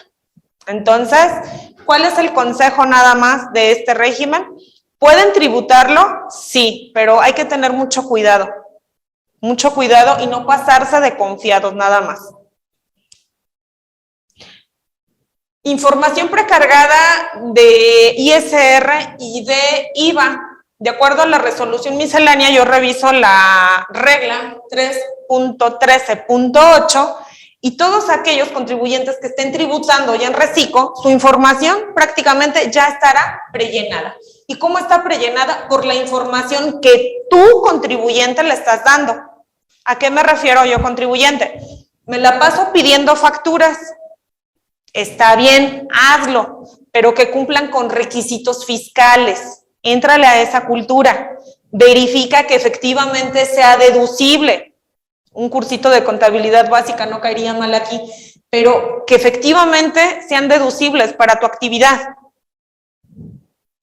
Entonces, ¿cuál es el consejo nada más de este régimen? ¿Pueden tributarlo? Sí, pero hay que tener mucho cuidado y no pasarse de confiados nada más. Información precargada de ISR y de IVA. De acuerdo a la resolución miscelánea, yo reviso la regla 3.13.8 y todos aquellos contribuyentes que estén tributando ya en reciclo, su información prácticamente ya estará prellenada. ¿Y cómo está prellenada? Por la información que tú, contribuyente, le estás dando. ¿A qué me refiero yo, contribuyente? Me la paso pidiendo facturas. Está bien, hazlo, pero que cumplan con requisitos fiscales. Éntrale a esa cultura. Verifica que efectivamente sea deducible. Un cursito de contabilidad básica no caería mal aquí, pero que efectivamente sean deducibles para tu actividad.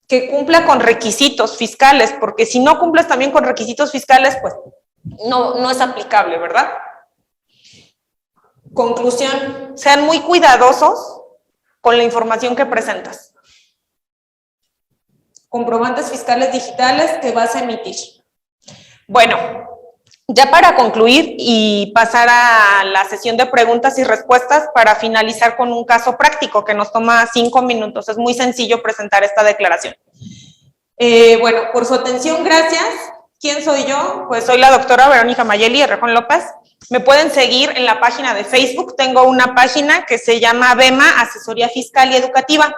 Que cumpla con requisitos fiscales, porque si no cumples también con requisitos fiscales, pues no es aplicable, ¿verdad? Conclusión, sean muy cuidadosos con la información que presentas. Comprobantes fiscales digitales que vas a emitir. Bueno, ya para concluir y pasar a la sesión de preguntas y respuestas para finalizar con un caso práctico que nos toma 5 minutos. Es muy sencillo presentar esta declaración. Bueno, por su atención, gracias. ¿Quién soy yo? Pues soy la doctora Verónica Mayeli Herrejón López. Me pueden seguir en la página de Facebook. Tengo una página que se llama BEMA, Asesoría Fiscal y Educativa.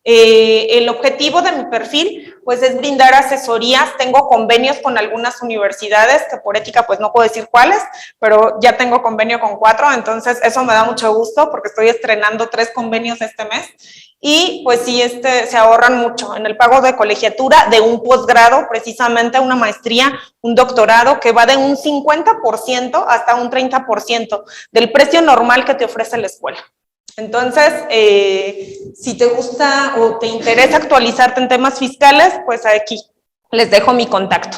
El objetivo de mi perfil, pues, es brindar asesorías. Tengo convenios con algunas universidades, que por ética, pues, no puedo decir cuáles, pero ya tengo convenio con 4, entonces eso me da mucho gusto, porque estoy estrenando 3 convenios este mes, y pues sí, se ahorran mucho en el pago de colegiatura de un posgrado, precisamente una maestría, un doctorado, que va de un 50% hasta un 30% del precio normal que te ofrece la escuela. Entonces, si te gusta o te interesa actualizarte en temas fiscales, pues aquí les dejo mi contacto.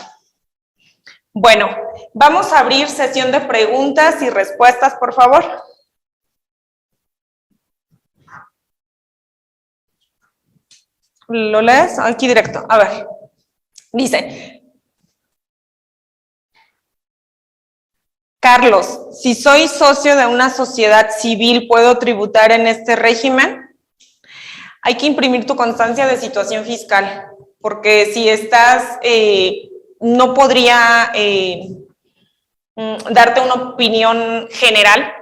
Bueno, vamos a abrir sesión de preguntas y respuestas, por favor. ¿Lo lees? Aquí directo. A ver. Dice: Carlos, si soy socio de una sociedad civil, ¿puedo tributar en este régimen? Hay que imprimir tu constancia de situación fiscal, porque si estás, no podría darte una opinión general.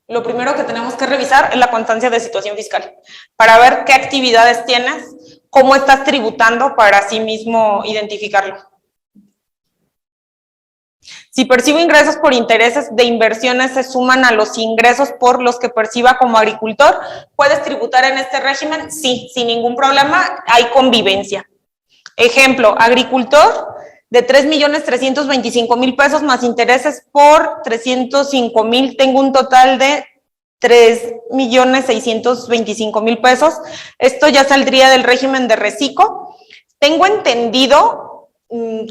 Lo primero que tenemos que revisar es la constancia de situación fiscal, para ver qué actividades tienes, cómo estás tributando, para así mismo identificarlo. Si percibo ingresos por intereses de inversiones, se suman a los ingresos por los que perciba como agricultor. ¿Puedes tributar en este régimen? Sí, sin ningún problema, hay convivencia. Ejemplo, agricultor de 3.325.000 pesos más intereses por 305.000, tengo un total de 3.625.000 pesos. Esto ya saldría del régimen de reciclo. Tengo entendido,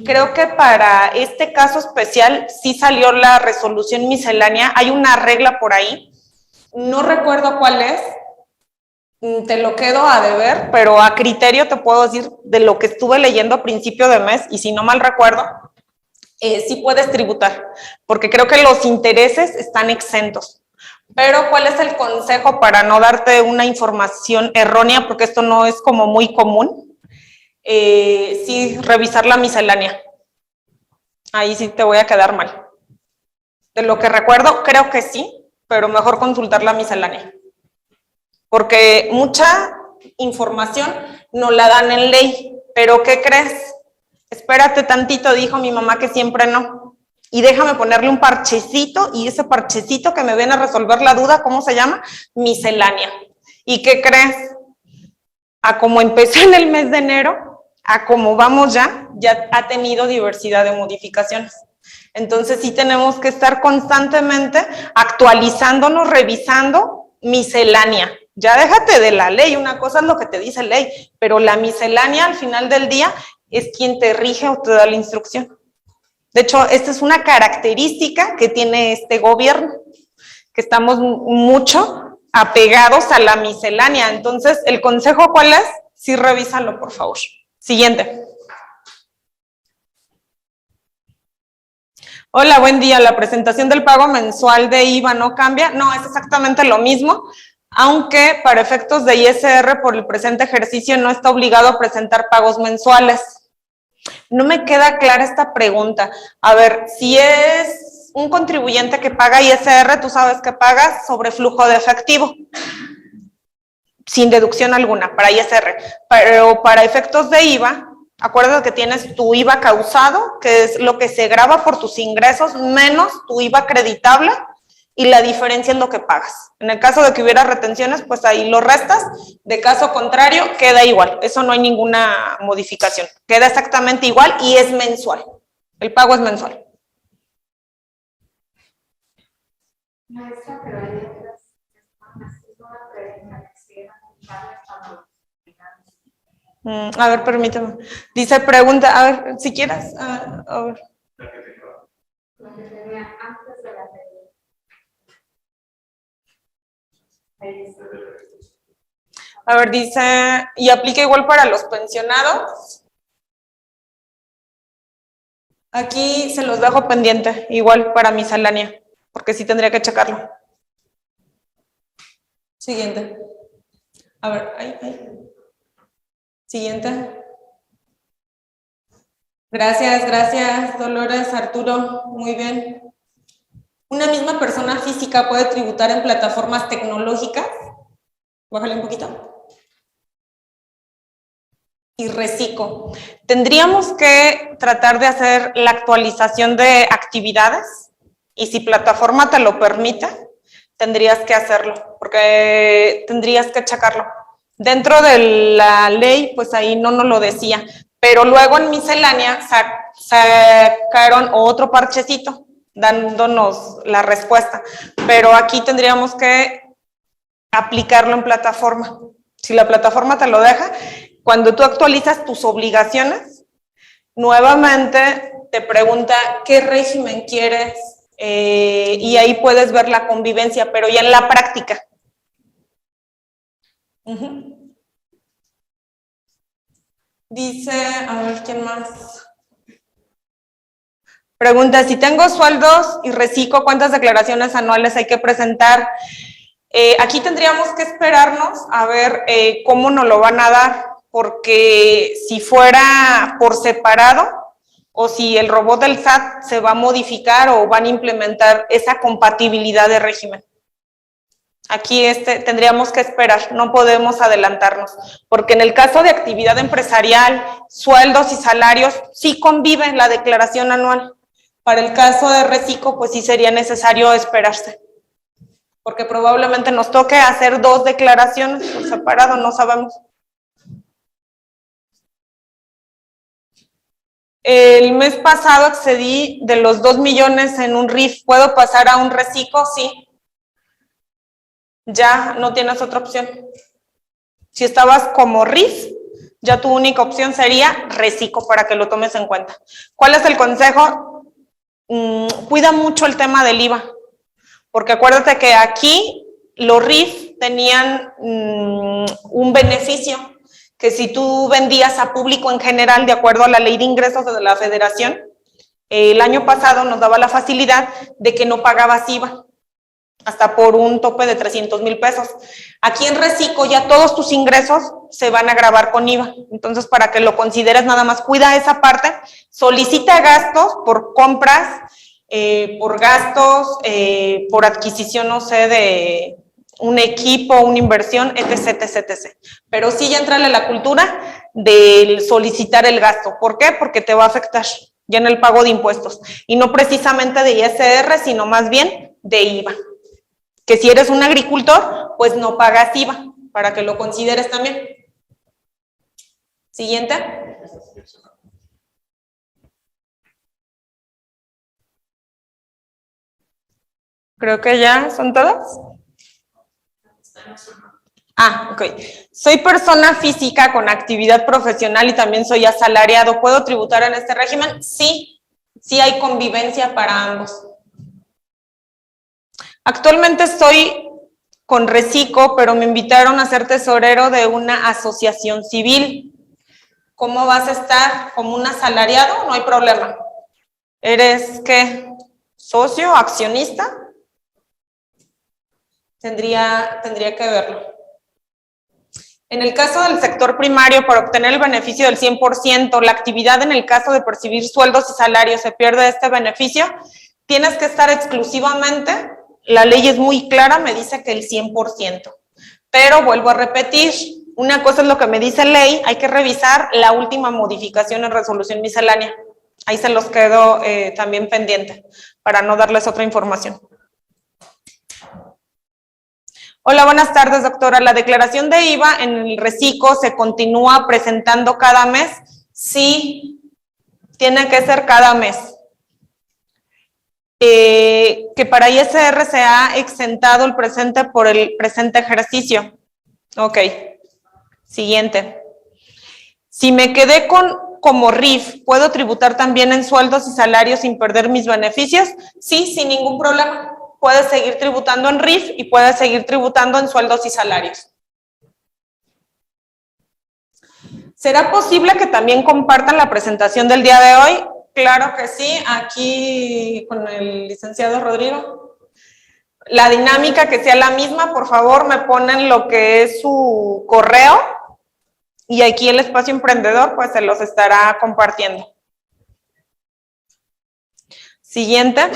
creo que para este caso especial sí salió la resolución miscelánea, hay una regla por ahí, no recuerdo cuál es, te lo quedo a deber, pero a criterio te puedo decir de lo que estuve leyendo a principio de mes, y si no mal recuerdo, sí puedes tributar, porque creo que los intereses están exentos. Pero ¿cuál es el consejo para no darte una información errónea? Porque esto no es como muy común. Sí, revisar la miscelánea. Ahí sí te voy a quedar mal. De lo que recuerdo, creo que sí, pero mejor consultar la miscelánea. Porque mucha información no la dan en ley. ¿Pero qué crees? Espérate tantito, dijo mi mamá que siempre no. Y déjame ponerle un parchecito, y ese parchecito que me viene a resolver la duda, ¿cómo se llama? Miscelánea. ¿Y qué crees? A como empecé en el mes de enero, a como vamos ya ha tenido diversidad de modificaciones. Entonces sí tenemos que estar constantemente actualizándonos, revisando miscelánea. Ya déjate de la ley, una cosa es lo que te dice ley, pero la miscelánea al final del día es quien te rige o te da la instrucción. De hecho, esta es una característica que tiene este gobierno, que estamos mucho apegados a la miscelánea. Entonces, ¿el consejo cuál es? Sí, revísalo, por favor. Siguiente. Hola, buen día. ¿La presentación del pago mensual de IVA no cambia? No, es exactamente lo mismo, aunque para efectos de ISR por el presente ejercicio no está obligado a presentar pagos mensuales. No me queda clara esta pregunta. A ver, si es un contribuyente que paga ISR, tú sabes que pagas sobre flujo de efectivo, sin deducción alguna para ISR, pero para efectos de IVA, acuérdate que tienes tu IVA causado, que es lo que se grava por tus ingresos, menos tu IVA acreditable, y la diferencia es lo que pagas. En el caso de que hubiera retenciones, pues ahí lo restas, de caso contrario, queda igual, eso no hay ninguna modificación, queda exactamente igual y es mensual, el pago es mensual. Maestra, pero hay otras que están haciendo una pregunta que se a ver, permíteme. Dice pregunta, a ver, si quieres, a ver. La que tenía antes de la pregunta. A ver, dice, ¿y aplica igual para los pensionados? Aquí se los dejo pendiente, igual para miscelánea, porque sí tendría que checarlo. Siguiente. A ver, ahí. Siguiente. Gracias, Dolores, Arturo, muy bien. Una misma persona física puede tributar en plataformas tecnológicas. Bájale un poquito. Y reciclo. Tendríamos que tratar de hacer la actualización de actividades y si plataforma te lo permite, tendrías que hacerlo, porque tendrías que checarlo. Dentro de la ley, pues ahí no nos lo decía, pero luego en miscelánea sacaron otro parchecito dándonos la respuesta, pero aquí tendríamos que aplicarlo en plataforma. Si la plataforma te lo deja, cuando tú actualizas tus obligaciones, nuevamente te pregunta qué régimen quieres y ahí puedes ver la convivencia, pero ya en la práctica. Dice, a ver, ¿quién más? Pregunta, si tengo sueldos y reciclo, ¿cuántas declaraciones anuales hay que presentar? Aquí tendríamos que esperarnos a ver cómo nos lo van a dar, porque si fuera por separado o si el robot del SAT se va a modificar o van a implementar esa compatibilidad de régimen. Aquí tendríamos que esperar, no podemos adelantarnos, porque en el caso de actividad empresarial, sueldos y salarios, sí convive la declaración anual. Para el caso de reciclo, pues sí sería necesario esperarse, porque probablemente nos toque hacer 2 declaraciones por separado, no sabemos. El mes pasado excedí de los 2 millones en un RIF, ¿puedo pasar a un reciclo? Sí. Ya no tienes otra opción. Si estabas como RIF, ya tu única opción sería reciclo para que lo tomes en cuenta. ¿Cuál es el consejo? Cuida mucho el tema del IVA, porque acuérdate que aquí los RIF tenían un beneficio, que si tú vendías a público en general, de acuerdo a la ley de ingresos de la Federación, el año pasado nos daba la facilidad de que no pagabas IVA, hasta por un tope de 300,000 pesos. Aquí en reciclo ya todos tus ingresos se van a gravar con IVA, entonces para que lo consideres nada más, cuida esa parte, solicita gastos por compras, por gastos, por adquisición, no sé, de un equipo, una inversión, etc, etc, etc. Pero sí ya entrale a la cultura de solicitar el gasto. ¿Por qué? Porque te va a afectar ya en el pago de impuestos, y no precisamente de ISR, sino más bien de IVA. Que si eres un agricultor, pues no pagas IVA, para que lo consideres también. Siguiente. Creo que ya son todas. Ok. Soy persona física con actividad profesional y también soy asalariado. ¿Puedo tributar en este régimen? Sí, sí hay convivencia para ambos. Actualmente estoy con reciclo, pero me invitaron a ser tesorero de una asociación civil. ¿Cómo vas a estar? ¿Como un asalariado? No hay problema. ¿Eres qué? ¿Socio? ¿Accionista? Tendría que verlo. En el caso del sector primario, para obtener el beneficio del 100%, la actividad en el caso de percibir sueldos y salarios se pierde este beneficio, tienes que estar exclusivamente, la ley es muy clara, me dice que el 100%. Pero vuelvo a repetir, una cosa es lo que me dice ley, hay que revisar la última modificación en resolución miscelánea. Ahí se los quedo también pendiente, para no darles otra información. Hola, buenas tardes, doctora. ¿La declaración de IVA en el reciclo se continúa presentando cada mes? Sí, tiene que ser cada mes. Que para ISR se ha exentado el presente por el presente ejercicio. Ok. Siguiente. Si me quedé como RIF, ¿puedo tributar también en sueldos y salarios sin perder mis beneficios? Sí, sin ningún problema. Puedes seguir tributando en RIF y puedes seguir tributando en sueldos y salarios. ¿Será posible que también compartan la presentación del día de hoy? Claro que sí, aquí con el licenciado Rodrigo. La dinámica que sea la misma, por favor, me ponen lo que es su correo y aquí el espacio emprendedor pues se los estará compartiendo. Siguiente.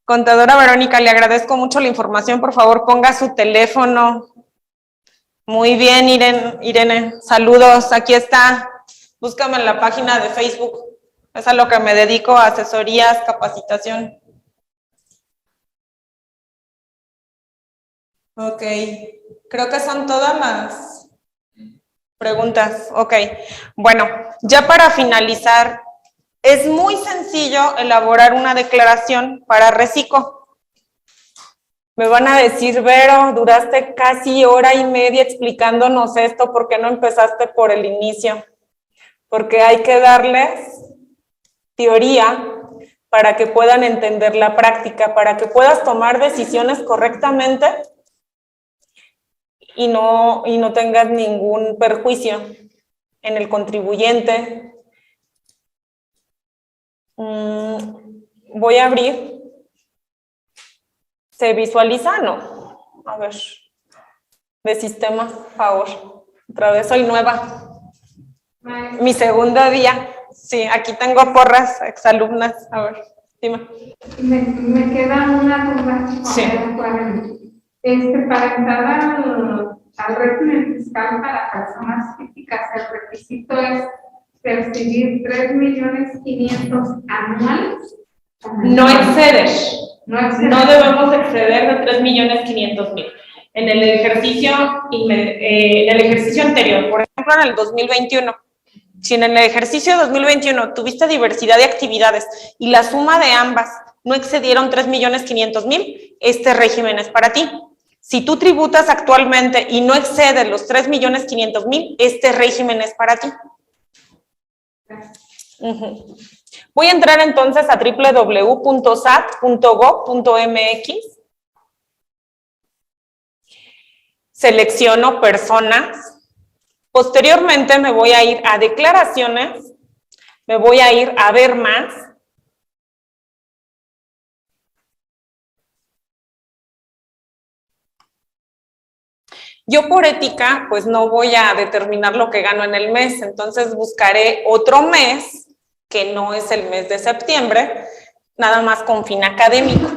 Contadora Verónica, le agradezco mucho la información. Por favor, ponga su teléfono. Muy bien, Irene. Saludos. Aquí está. Búscame en la página de Facebook. Es a lo que me dedico, asesorías, capacitación. Ok. Creo que son todas las preguntas. Ok. Bueno, ya para finalizar, es muy sencillo elaborar una declaración para Recico. Me van a decir, Vero, duraste casi hora y media explicándonos esto, ¿por qué no empezaste por el inicio? Porque hay que darles teoría para que puedan entender la práctica, para que puedas tomar decisiones correctamente y no tengas ningún perjuicio en el contribuyente. Voy a abrir. ¿Se visualiza? No. A ver. De sistema, por favor. Otra vez soy nueva. Mi segundo día. Sí, aquí tengo porras, exalumnas. A ver, dime. Me queda una duda. Sí. Para entrar al régimen fiscal para personas físicas, el requisito es percibir 3.500.000 anuales. No exceder. No debemos exceder de 3.500.000. En el ejercicio anterior, por ejemplo, en el 2021. Si en el ejercicio 2021 tuviste diversidad de actividades y la suma de ambas no excedieron 3.500.000, este régimen es para ti. Si tú tributas actualmente y no excedes los 3.500.000, este régimen es para ti. Voy a entrar entonces a www.sat.gov.mx. Selecciono personas. Posteriormente me voy a ir a declaraciones. Me voy a ir a ver más. Yo por ética, pues no voy a determinar lo que gano en el mes, entonces buscaré otro mes, que no es el mes de septiembre, nada más con fin académico.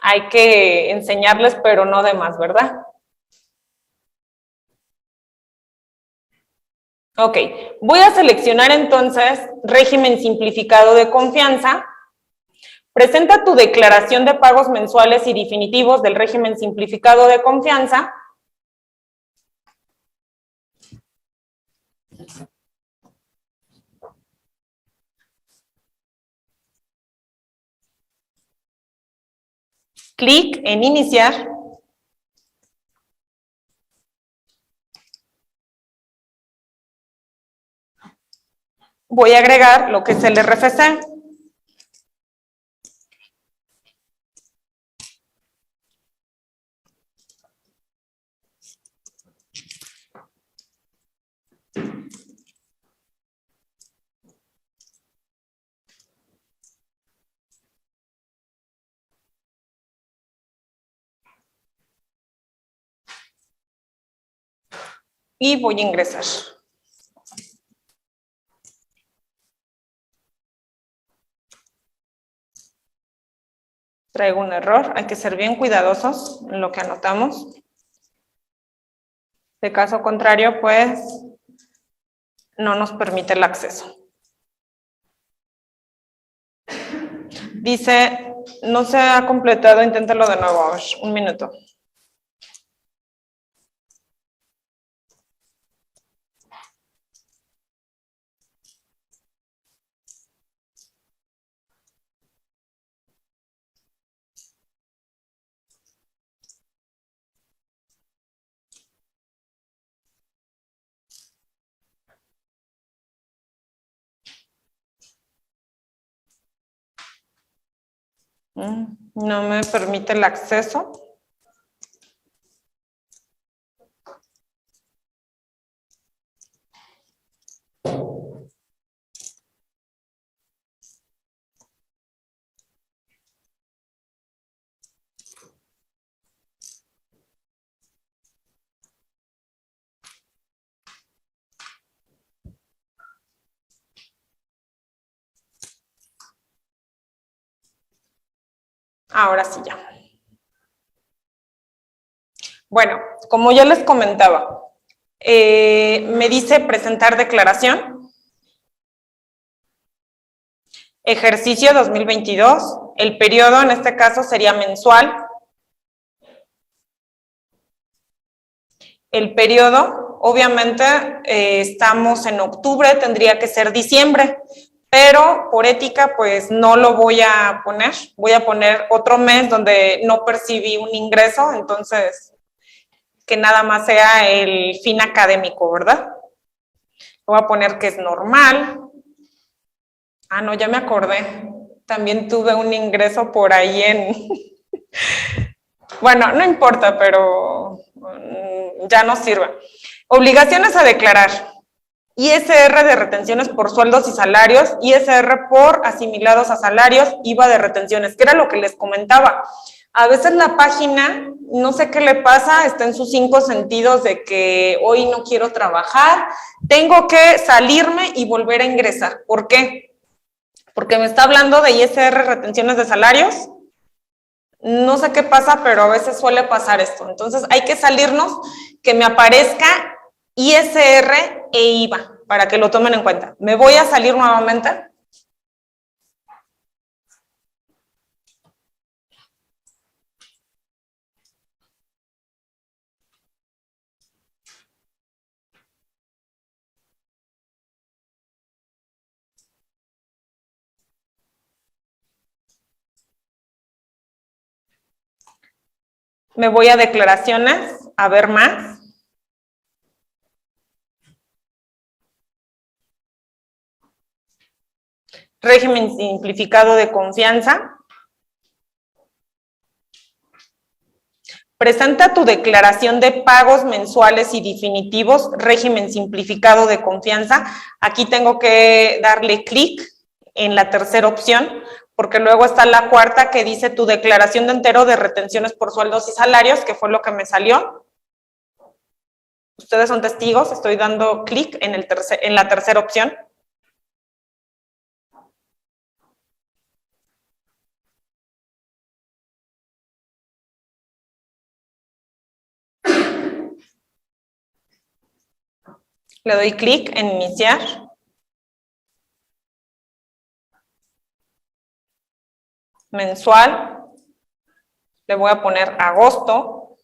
Hay que enseñarles, pero no de más, ¿verdad? Ok, voy a seleccionar entonces régimen simplificado de confianza. Presenta tu declaración de pagos mensuales y definitivos del régimen simplificado de confianza. Clic en iniciar. Voy a agregar lo que es el RFC. Y voy a ingresar. Traigo un error, hay que ser bien cuidadosos en lo que anotamos. De caso contrario, pues, no nos permite el acceso. Dice, no se ha completado, inténtalo de nuevo, a ver, un minuto. No me permite el acceso. Ahora sí ya. Bueno, como ya les comentaba, me dice presentar declaración. Ejercicio 2022. El periodo en este caso sería mensual. El periodo, obviamente, estamos en octubre, tendría que ser diciembre, pero por ética, pues no lo voy a poner. Voy a poner otro mes donde no percibí un ingreso, entonces, que nada más sea el fin académico, ¿verdad? Voy a poner que es normal. Ah, no, ya me acordé. También tuve un ingreso por ahí en... Bueno, no importa, pero ya no sirve. Obligaciones a declarar. ISR de retenciones por sueldos y salarios, ISR por asimilados a salarios, IVA de retenciones, que era lo que les comentaba. A veces la página, no sé qué le pasa, está en sus 5 sentidos de que hoy no quiero trabajar, tengo que salirme y volver a ingresar. ¿Por qué? Porque me está hablando de ISR retenciones de salarios. No sé qué pasa, pero a veces suele pasar esto. Entonces hay que salirnos, que me aparezca ISR e IVA, para que lo tomen en cuenta. Me voy a salir nuevamente. Me voy a declaraciones, a ver más. Régimen simplificado de confianza. Presenta tu declaración de pagos mensuales y definitivos, régimen simplificado de confianza. Aquí tengo que darle clic en la tercera opción, porque luego está la cuarta que dice tu declaración de entero de retenciones por sueldos y salarios, que fue lo que me salió. Ustedes son testigos, estoy dando clic en la tercera opción. Le doy clic en iniciar. Mensual. Le voy a poner agosto.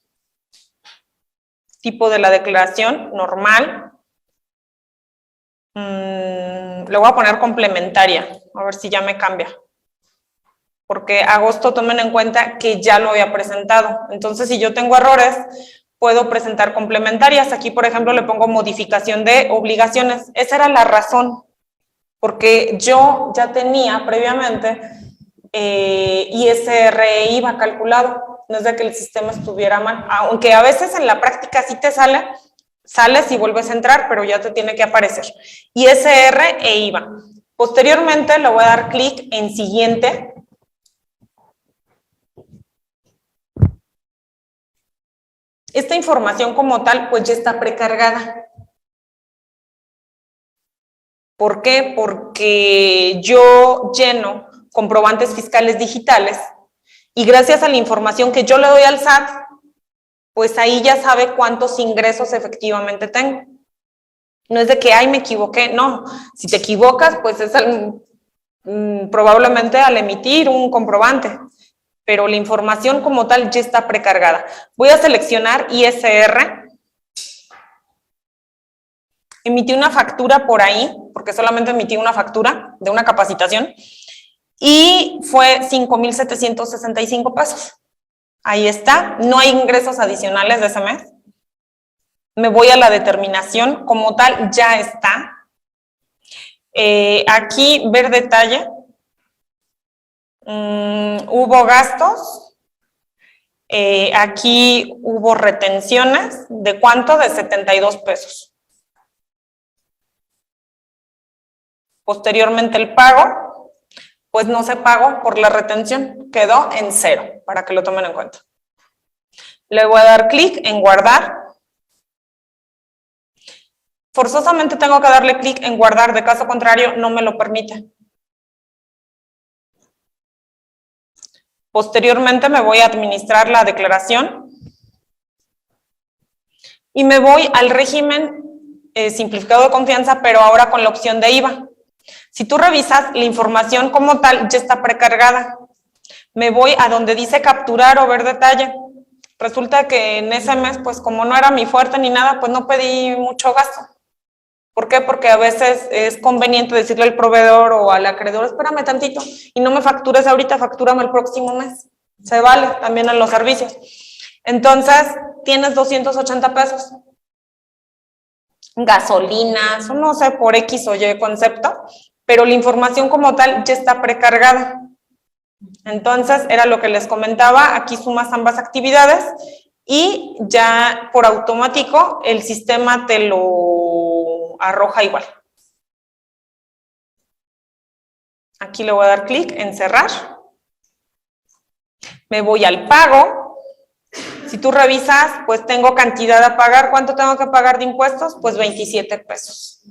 Tipo de la declaración, normal. Le voy a poner complementaria, a ver si ya me cambia. Porque agosto, tomen en cuenta que ya lo había presentado. Entonces, si yo tengo errores, puedo presentar complementarias. Aquí, por ejemplo, le pongo modificación de obligaciones. Esa era la razón, porque yo ya tenía previamente ISR e IVA calculado. No es de que el sistema estuviera mal. Aunque a veces en la práctica sí te sales y vuelves a entrar, pero ya te tiene que aparecer. ISR e IVA. Posteriormente le voy a dar clic en siguiente. Esta información como tal, pues ya está precargada. ¿Por qué? Porque yo lleno comprobantes fiscales digitales y gracias a la información que yo le doy al SAT, pues ahí ya sabe cuántos ingresos efectivamente tengo. No es de que, ay, me equivoqué, no. Si te equivocas, pues es probablemente al emitir un comprobante, pero la información como tal ya está precargada. Voy a seleccionar ISR. Emití una factura por ahí, porque solamente emití una factura de una capacitación, y fue 5,765 pesos. Ahí está, no hay ingresos adicionales de ese mes. Me voy a la determinación, como tal, ya está. Aquí, ver detalle. Hubo gastos. Aquí hubo retenciones. ¿De cuánto? De 72 pesos. Posteriormente el pago, pues no se pagó por la retención, quedó en 0, para que lo tomen en cuenta. Le voy a dar clic en guardar. Forzosamente tengo que darle clic en guardar, de caso contrario no me lo permite. Posteriormente me voy a administrar la declaración y me voy al régimen simplificado de confianza, pero ahora con la opción de IVA. Si tú revisas, la información como tal ya está precargada. Me voy a donde dice capturar o ver detalle. Resulta que en ese mes, pues como no era mi fuerte ni nada, pues no pedí mucho gasto. ¿Por qué? Porque a veces es conveniente decirle al proveedor o al acreedor, espérame tantito y no me factures ahorita, factúrame el próximo mes. Se vale también en los servicios. Entonces, tienes 280 pesos. Gasolinas, o no sé, por X o Y concepto, pero la información como tal ya está precargada. Entonces, era lo que les comentaba, aquí sumas ambas actividades y ya por automático el sistema te lo arroja igual. Aquí le voy a dar clic en cerrar. Me voy al pago. Si tú revisas, pues tengo cantidad a pagar. ¿Cuánto tengo que pagar de impuestos? Pues 27 pesos.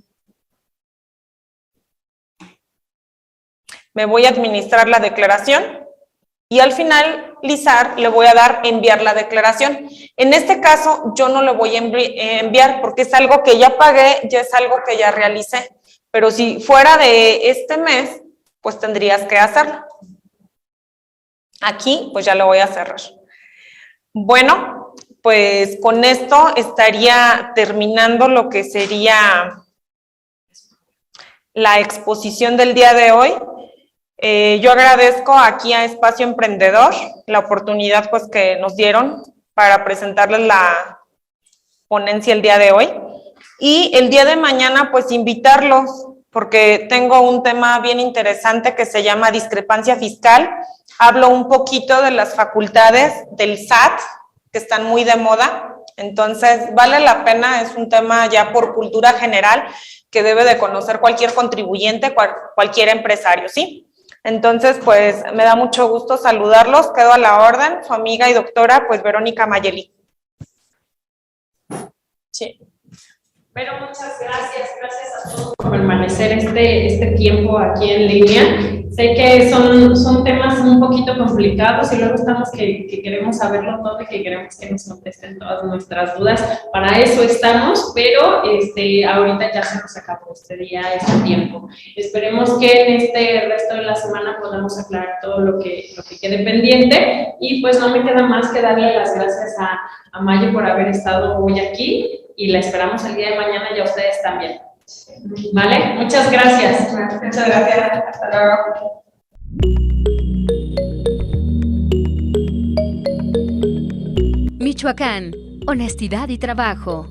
Me voy a administrar la declaración y al finalizar le voy a dar enviar la declaración. En este caso yo no le voy a enviar porque es algo que ya pagué, ya es algo que ya realicé. Pero si fuera de este mes, pues tendrías que hacerlo. Aquí pues ya lo voy a cerrar. Bueno, pues con esto estaría terminando lo que sería la exposición del día de hoy. Yo agradezco aquí a Espacio Emprendedor la oportunidad pues que nos dieron para presentarles la ponencia el día de hoy. Y el día de mañana pues invitarlos porque tengo un tema bien interesante que se llama discrepancia fiscal. Hablo un poquito de las facultades del SAT que están muy de moda. Entonces vale la pena, es un tema ya por cultura general que debe de conocer cualquier contribuyente, cualquier empresario, ¿sí? Entonces, pues, me da mucho gusto saludarlos. Quedo a la orden. Su amiga y doctora, pues, Verónica Mayeli. Sí. Pero muchas gracias a todos por permanecer este tiempo aquí en línea. Sé que son temas un poquito complicados y luego estamos que queremos saberlo todo y que queremos que nos contesten todas nuestras dudas. Para eso estamos, pero ahorita ya se nos acabó este día, este tiempo. Esperemos que en este resto de la semana podamos aclarar todo lo que quede pendiente y pues no me queda más que darle las gracias a Maye por haber estado hoy aquí y la esperamos el día de mañana y a ustedes también. ¿Vale? Muchas gracias. Muchas gracias. Hasta luego. Michoacán, honestidad y trabajo.